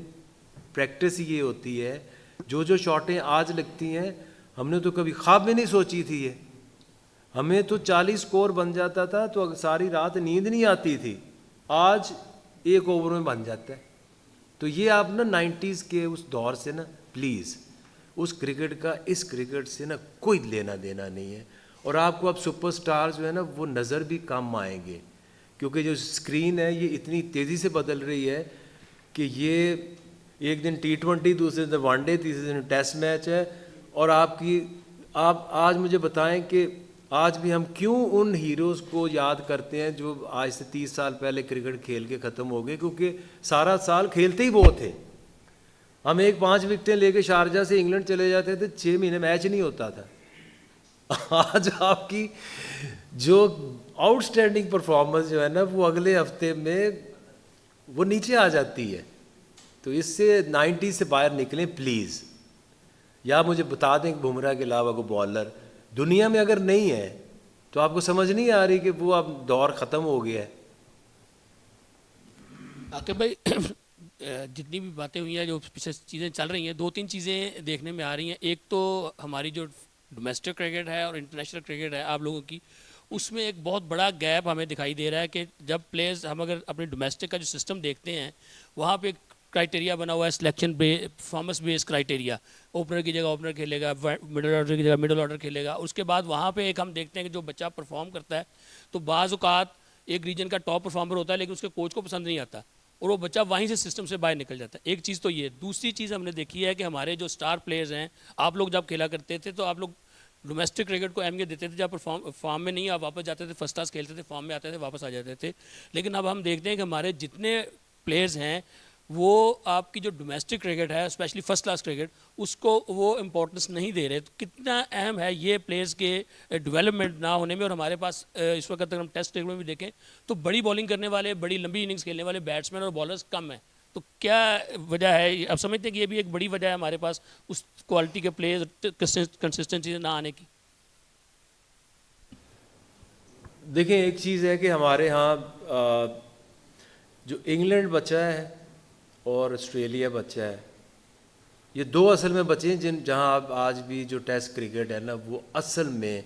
प्रैक्टिस ये होती है। जो शॉटें आज लगती हैं हमने तो कभी ख्वाब में नहीं सोची थी ये। हमें तो 40 स्कोर बन जाता था तो सारी रात नींद नहीं आती थी, आज एक ओवर में बन जाता है। तो ये आप ना 90s के उस दौर से ना प्लीज़ उस क्रिकेट का इस क्रिकेट से ना कोई लेना देना नहीं है। और आपको अब सुपरस्टार जो है ना वो नज़र भी कम आएंगे, क्योंकि जो स्क्रीन है ये इतनी तेज़ी से बदल रही है कि ये एक दिन T20, दूसरे दिन वनडे, तीसरे दिन टेस्ट मैच है। और आप आज मुझे बताएं कि आज भी हम क्यों उन हीरोज़ को याद करते हैं जो आज से 30 साल पहले क्रिकेट खेल के ख़त्म हो गए, क्योंकि सारा साल खेलते ही वो थे। हम 5 विकेटें लेके शारजा से इंग्लैंड चले जाते थे, 6 महीने मैच नहीं होता था। आज आपकी जो आउटस्टैंडिंग परफॉर्मेंस जो है ना वो अगले हफ्ते में वो नीचे आ जाती है। तो इससे 90 से बाहर निकलें प्लीज़। या मुझे बता दें कि बुमराह के अलावा कोई बॉलर दुनिया में अगर नहीं है तो आपको समझ नहीं आ रही कि वो अब दौर ख़त्म हो गया है। आके भाई जितनी भी बातें हुई हैं, जो पीछे चीज़ें चल रही हैं, 2-3 चीज़ें देखने में आ रही हैं। एक तो हमारी जो डोमेस्टिक क्रिकेट है और इंटरनेशनल क्रिकेट है आप लोगों की, उसमें एक बहुत बड़ा गैप हमें दिखाई दे रहा है कि जब प्लेयर्स हम अगर अपने डोमेस्टिक का जो सिस्टम देखते हैं वहाँ पे क्राइटेरिया बना हुआ है selection performance based criteria. Opener की जगह ओपनर खेलेगा, मिडल ऑर्डर की जगह मिडल ऑर्डर खेलेगा। उसके बाद वहाँ पे एक हम देखते हैं कि जो बच्चा परफॉर्म करता है तो बाज़ औक़ात एक रीजन का टॉप परफॉर्मर होता है लेकिन उसके कोच को पसंद नहीं आता और वो बच्चा वहीं से सिस्टम से बाहर निकल जाता है। एक चीज़ तो ये। दूसरी चीज़ हमने देखी है कि हमारे जो स्टार प्लेयर्स हैं, आप लोग जब खेला करते थे तो आप लोग डोमेस्टिक क्रिकेट को अहमियत देते थे। जब फॉर्म में नहीं आप वापस जाते थे, फर्स्ट क्लास खेलते थे, फॉर्म में आते थे, वापस आ जाते थे। लेकिन अब हम देखते हैं कि हमारे जितने प्लेयर्स हैं वो आपकी जो डोमेस्टिक क्रिकेट है, स्पेशली फर्स्ट क्लास क्रिकेट, उसको वो इम्पोर्टेंस नहीं दे रहे। तो कितना अहम है ये प्लेयर्स के डेवलपमेंट ना होने में। और हमारे पास इस वक्त अगर हम टेस्ट क्रिकेट में भी देखें तो बड़ी बॉलिंग करने वाले, बड़ी लंबी इनिंग्स खेलने वाले बैट्समैन और बॉलर्स कम हैं। तो क्या वजह है? आप समझते हैं कि ये भी एक बड़ी वजह है हमारे पास उस क्वालिटी के प्लेयर्स कंसिस्टेंसी ना आने की? देखें, एक चीज़ है कि हमारे यहाँ जो इंग्लैंड बचा है और ऑस्ट्रेलिया बचा है, ये 2 असल में बचे हैं जहाँ आप आज भी जो टेस्ट क्रिकेट है ना वो असल में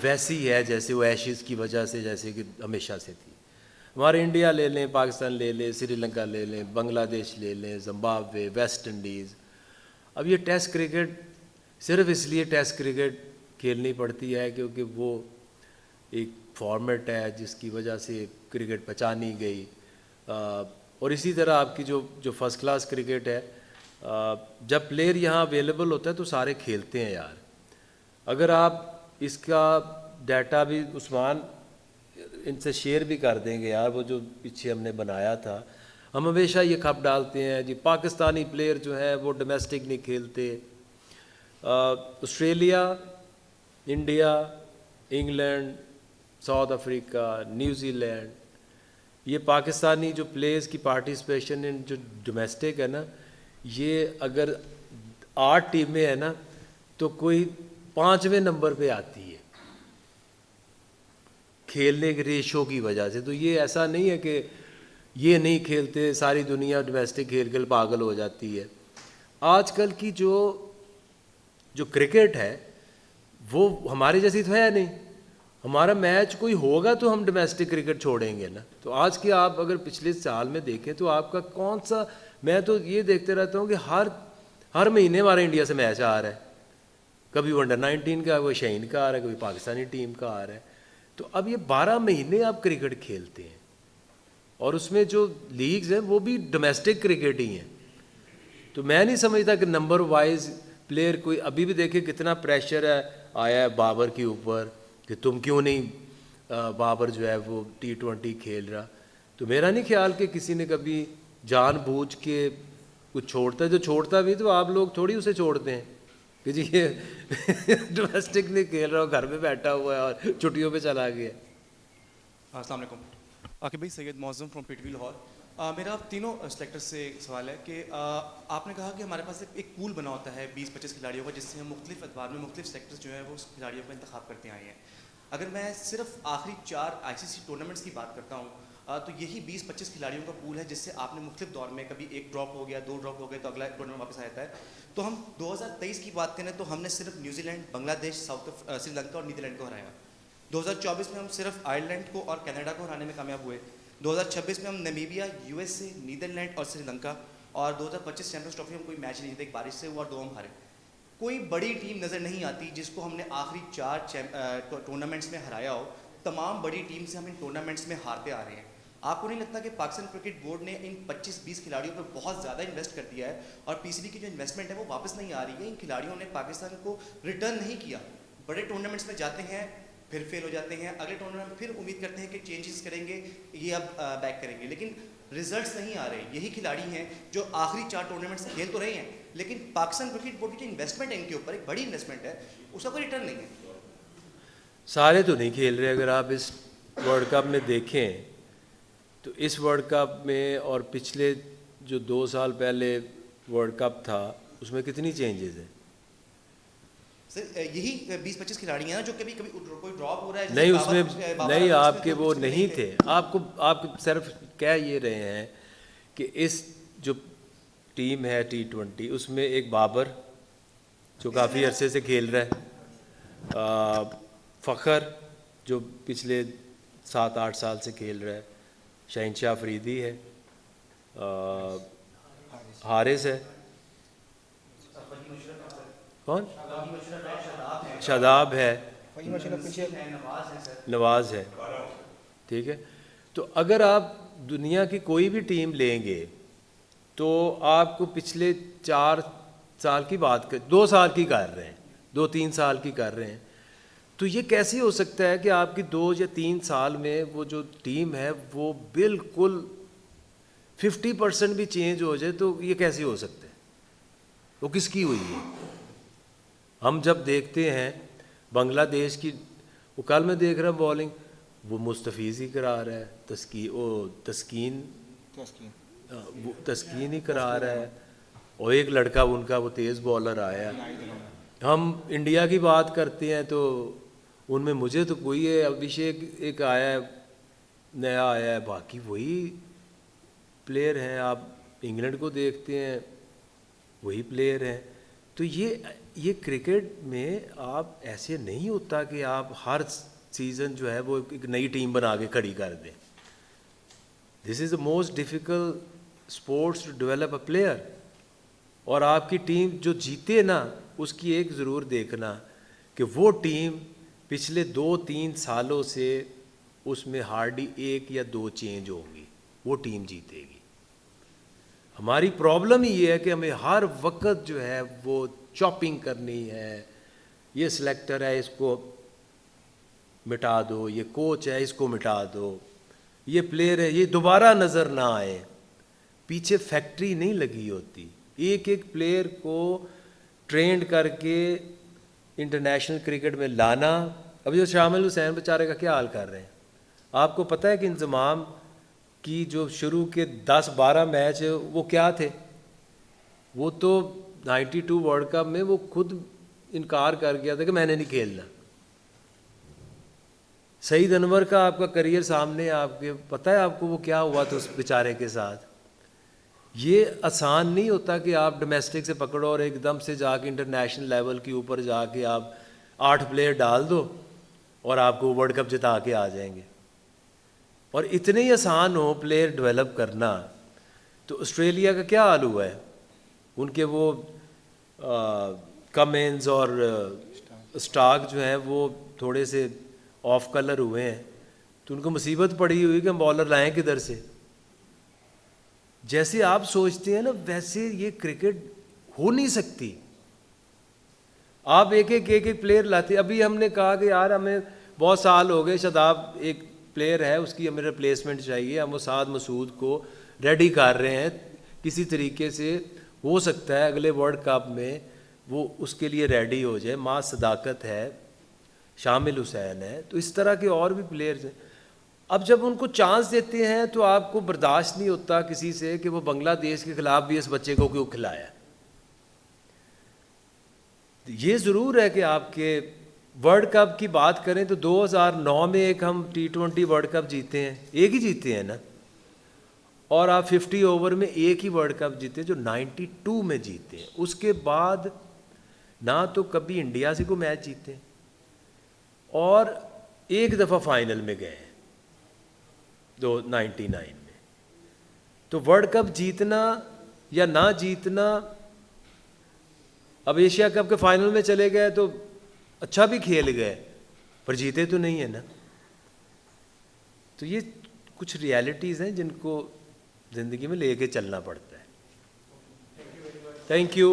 वैसी है जैसे वो एशेज़ की वजह से जैसे कि हमेशा से थी। हमारे इंडिया ले लें, पाकिस्तान ले लें, श्रीलंका ले लें, बांग्लादेश ले लें, जिम्बाब्वे, वेस्ट इंडीज़। अब ये टेस्ट क्रिकेट सिर्फ इसलिए टेस्ट क्रिकेट खेलनी पड़ती है क्योंकि वो एक फॉर्मेट है जिसकी वजह से क्रिकेट पहचानी गई। और इसी तरह आपकी जो फर्स्ट क्लास क्रिकेट है, जब प्लेयर यहाँ अवेलेबल होता है तो सारे खेलते हैं यार। अगर आप इसका डाटा भी उस्मान इनसे शेयर भी कर देंगे यार, वो जो पीछे हमने बनाया था, हम हमेशा ये खप डालते हैं जी पाकिस्तानी प्लेयर जो है वो डोमेस्टिक नहीं खेलते। Australia, India, England, south Africa, New Zealand, ये पाकिस्तानी जो प्लेयर्स की पार्टिसिपेशन इन जो डोमेस्टिक है ना, ये अगर 8 टीमें हैं ना तो कोई 5वें नंबर पे आती है खेलने के रेशो की वजह से। तो ये ऐसा नहीं है कि ये नहीं खेलते, सारी दुनिया डोमेस्टिक खेल के पागल हो जाती है। आजकल की जो क्रिकेट है वो हमारे जैसी तो है नहीं। हमारा मैच कोई होगा तो हम डोमेस्टिक क्रिकेट छोड़ेंगे ना। तो आज की आप अगर पिछले साल में देखें तो आपका कौन सा, मैं तो ये देखते रहता हूँ कि हर महीने हमारे इंडिया से मैच आ रहा है। कभी अंडर-19 का, कोई शहीन का आ रहा है, कभी पाकिस्तानी टीम का आ रहा है। तो अब ये 12 महीने आप क्रिकेट खेलते हैं और उसमें जो लीग्स हैं वो भी डोमेस्टिक क्रिकेट ही हैं। तो मैं नहीं समझता कि नंबर वाइज प्लेयर कोई, अभी भी देखिए कितना प्रेशर है आया है बाबर के ऊपर कि तुम क्यों नहीं बाबर जो है वो T20 खेल रहा। तो मेरा नहीं ख्याल कि किसी ने कभी जानबूझ के कुछ छोड़ता है, जो छोड़ता भी तो आप लोग थोड़ी उसे छोड़ते हैं कि जी ये डोमेस्टिक नहीं खेल रहा, घर में बैठा हुआ है और छुट्टियों पे चला गया। अस्सलाम वालेकुम। आकिब भाई, सैयद मौज़म फ्रॉम पिटवी लाहौर। मेरा तीनों सेलेक्टर से एक सवाल है कि आपने कहा कि हमारे पास एक पूल बना होता है 20-25 खिलाड़ियों का, जिससे हम मुख्तलिफ अदवार में मुख्तलिफ सेक्टर्स जो है वो उस खिलाड़ियों का इंतखाब करते आए हैं। अगर मैं सिर्फ आखिरी 4 ICC टूर्नामेंट्स की बात करता हूँ तो यही 20-25 खिलाड़ियों का पूल है, जिससे आपने मुख्तलिफ दौर में कभी 1 ड्रॉप हो गया, 2 ड्रॉप हो गए तो अगला टूर्नामेंट वापस आ जाता है। तो हम 2023 की बात करें तो हमने सिर्फ न्यूजीलैंड, बांग्लादेश, श्रीलंका और नीदरलैंड को हराया। 2024 में हम सिर्फ आयरलैंड को और कनाडा को हराने में कामयाब हुए। 2026 में हम नमीबिया, USA, नीदरलैंड और श्रीलंका, और 2025 चैंपियंस ट्रॉफी में कोई मैच नहीं जीते, एक बारिश से हुआ और 2 हम हारे। कोई बड़ी टीम नज़र नहीं आती जिसको हमने आखिरी 4 टूर्नामेंट्स में हराया हो। तमाम बड़ी टीम से हम इन टूर्नामेंट्स में हारते आ रहे हैं। आपको नहीं लगता कि पाकिस्तान क्रिकेट बोर्ड ने इन 25-20 खिलाड़ियों पर बहुत ज़्यादा इन्वेस्ट कर दिया है और PCB की जो इन्वेस्टमेंट है वो वापस नहीं आ रही है? इन खिलाड़ियों ने पाकिस्तान को रिटर्न नहीं किया। बड़े टूर्नामेंट्स में जाते हैं, फिर फेल हो जाते हैं, अगले टूर्नामेंट में फिर उम्मीद करते हैं कि चेंजेस करेंगे, ये अब बैक करेंगे, लेकिन रिजल्ट्स नहीं आ रहे। यही खिलाड़ी हैं जो आखिरी 4 टूर्नामेंट्स खेल तो रहे हैं, लेकिन पाकिस्तान क्रिकेट बोर्ड की जो इन्वेस्टमेंट है इनके ऊपर, एक बड़ी इन्वेस्टमेंट है, उसका कोई रिटर्न नहीं है। सारे तो नहीं खेल रहे। अगर आप इस वर्ल्ड कप में देखें तो इस वर्ल्ड कप में और पिछले जो 2 साल पहले वर्ल्ड कप था उसमें कितनी चेंजेस हैं? सर यही 20-25 खिलाड़ी हैं ना जो कभी कभी कोई ड्रॉप हो रहा है। नहीं उसमें नहीं, आपके वो नहीं थे। आपको सिर्फ कह ये रहे हैं कि इस जो टीम है T20 उसमें एक बाबर जो काफ़ी अरसे से खेल रहा है, फ़खर जो पिछले 7-8 साल से खेल रहा है, शहनशाह अफरीदी है, हारिस है, कौन, शादाब है, नवाज है। ठीक है, तो अगर आप दुनिया की कोई भी टीम लेंगे तो आपको पिछले 4 साल की बात कर, 2 साल की कर रहे हैं, 2-3 साल की कर रहे हैं, तो ये कैसे हो सकता है कि आपकी 2 या 3 साल में वो जो टीम है वो बिल्कुल 50% भी चेंज हो जाए? तो ये कैसे हो सकता है? वो किसकी हुई है? हम जब देखते हैं बांग्लादेश की, वो कल मैं देख रहा हूँ बॉलिंग, वो मुस्तफ़ीज़ ही करा रहा है, तस्कीन ही करा रहा है, और एक लड़का उनका वो तेज़ बॉलर आया। हम इंडिया की बात करते हैं तो उनमें मुझे तो कोई है, अभिषेक एक आया है, नया आया है, बाकी वही प्लेयर हैं। आप इंग्लैंड को देखते हैं, वही प्लेयर हैं। तो ये क्रिकेट में आप ऐसे नहीं होता कि आप हर सीज़न जो है वो एक नई टीम बना के खड़ी कर दें। This is the most difficult sports to develop a player. और आपकी टीम जो जीते ना, उसकी एक ज़रूर देखना कि वो टीम पिछले 2-3 सालों से उसमें हार्डली 1 या 2 चेंज होंगी, वो टीम जीतेगी। हमारी प्रॉब्लम ही ये है कि हमें हर वक्त जो है वो चॉपिंग करनी है। ये सिलेक्टर है, इसको मिटा दो, ये कोच है, इसको मिटा दो, ये प्लेयर है, ये दोबारा नज़र ना आए। पीछे फैक्ट्री नहीं लगी होती। एक एक प्लेयर को ट्रेंड करके इंटरनेशनल क्रिकेट में लाना। अभी जो शामिल हुसैन बेचारे का क्या हाल कर रहे हैं, आपको पता है कि इंतज़ाम की जो शुरू के 10-12 मैच वो क्या थे? वो तो 92 वर्ल्ड कप में वो खुद इनकार कर गया था कि मैंने नहीं खेलना। सईद अनवर का आपका करियर सामने, आपके पता है आपको वो क्या हुआ था उस बेचारे के साथ। ये आसान नहीं होता कि आप डोमेस्टिक से पकड़ो और एकदम से जाके इंटरनेशनल लेवल के ऊपर जाके आप 8 प्लेयर डाल दो और आपको वर्ल्ड कप जिता के आ जाएंगे। और इतने ही आसान हो प्लेयर डेवलप करना। तो ऑस्ट्रेलिया का क्या हाल हुआ है, उनके वो कमिंस और स्टार्क जो हैं वो थोड़े से ऑफ कलर हुए हैं, तो उनको मुसीबत पड़ी हुई कि हम बॉलर लाएँ किधर से। जैसे आप सोचते हैं ना, वैसे ये क्रिकेट हो नहीं सकती। आप एक एक प्लेयर लाते। अभी हमने कहा कि यार हमें बहुत साल हो गए, शादाब एक प्लेयर है, उसकी हमें रिप्लेसमेंट चाहिए, हम वो साद मसूद को रेडी कर रहे हैं किसी तरीके से, हो सकता है अगले वर्ल्ड कप में वो उसके लिए रेडी हो जाए। माँ सदाकत है, शामिल हुसैन है, तो इस तरह के और भी प्लेयर्स हैं। अब जब उनको चांस देते हैं तो आपको बर्दाश्त नहीं होता किसी से कि वो बांग्लादेश के ख़िलाफ़ भी इस बच्चे को क्यों खिलाया। ये ज़रूर है कि आपके वर्ल्ड कप की बात करें तो 2009 में एक हम T20 वर्ल्ड कप जीते हैं, एक ही जीते हैं ना, और आप 50 ओवर में एक ही वर्ल्ड कप जीते जो 92 में जीते हैं। उसके बाद ना तो कभी इंडिया से कोई मैच जीते और एक दफ़ा फाइनल में गए हैं 99 में। तो वर्ल्ड कप जीतना या ना जीतना, अब एशिया कप के फाइनल में चले गए तो अच्छा भी खेल गए पर जीते तो नहीं है ना। तो ये कुछ रियलिटीज़ हैं जिनको ज़िंदगी में लेके चलना पड़ता है। Thank you.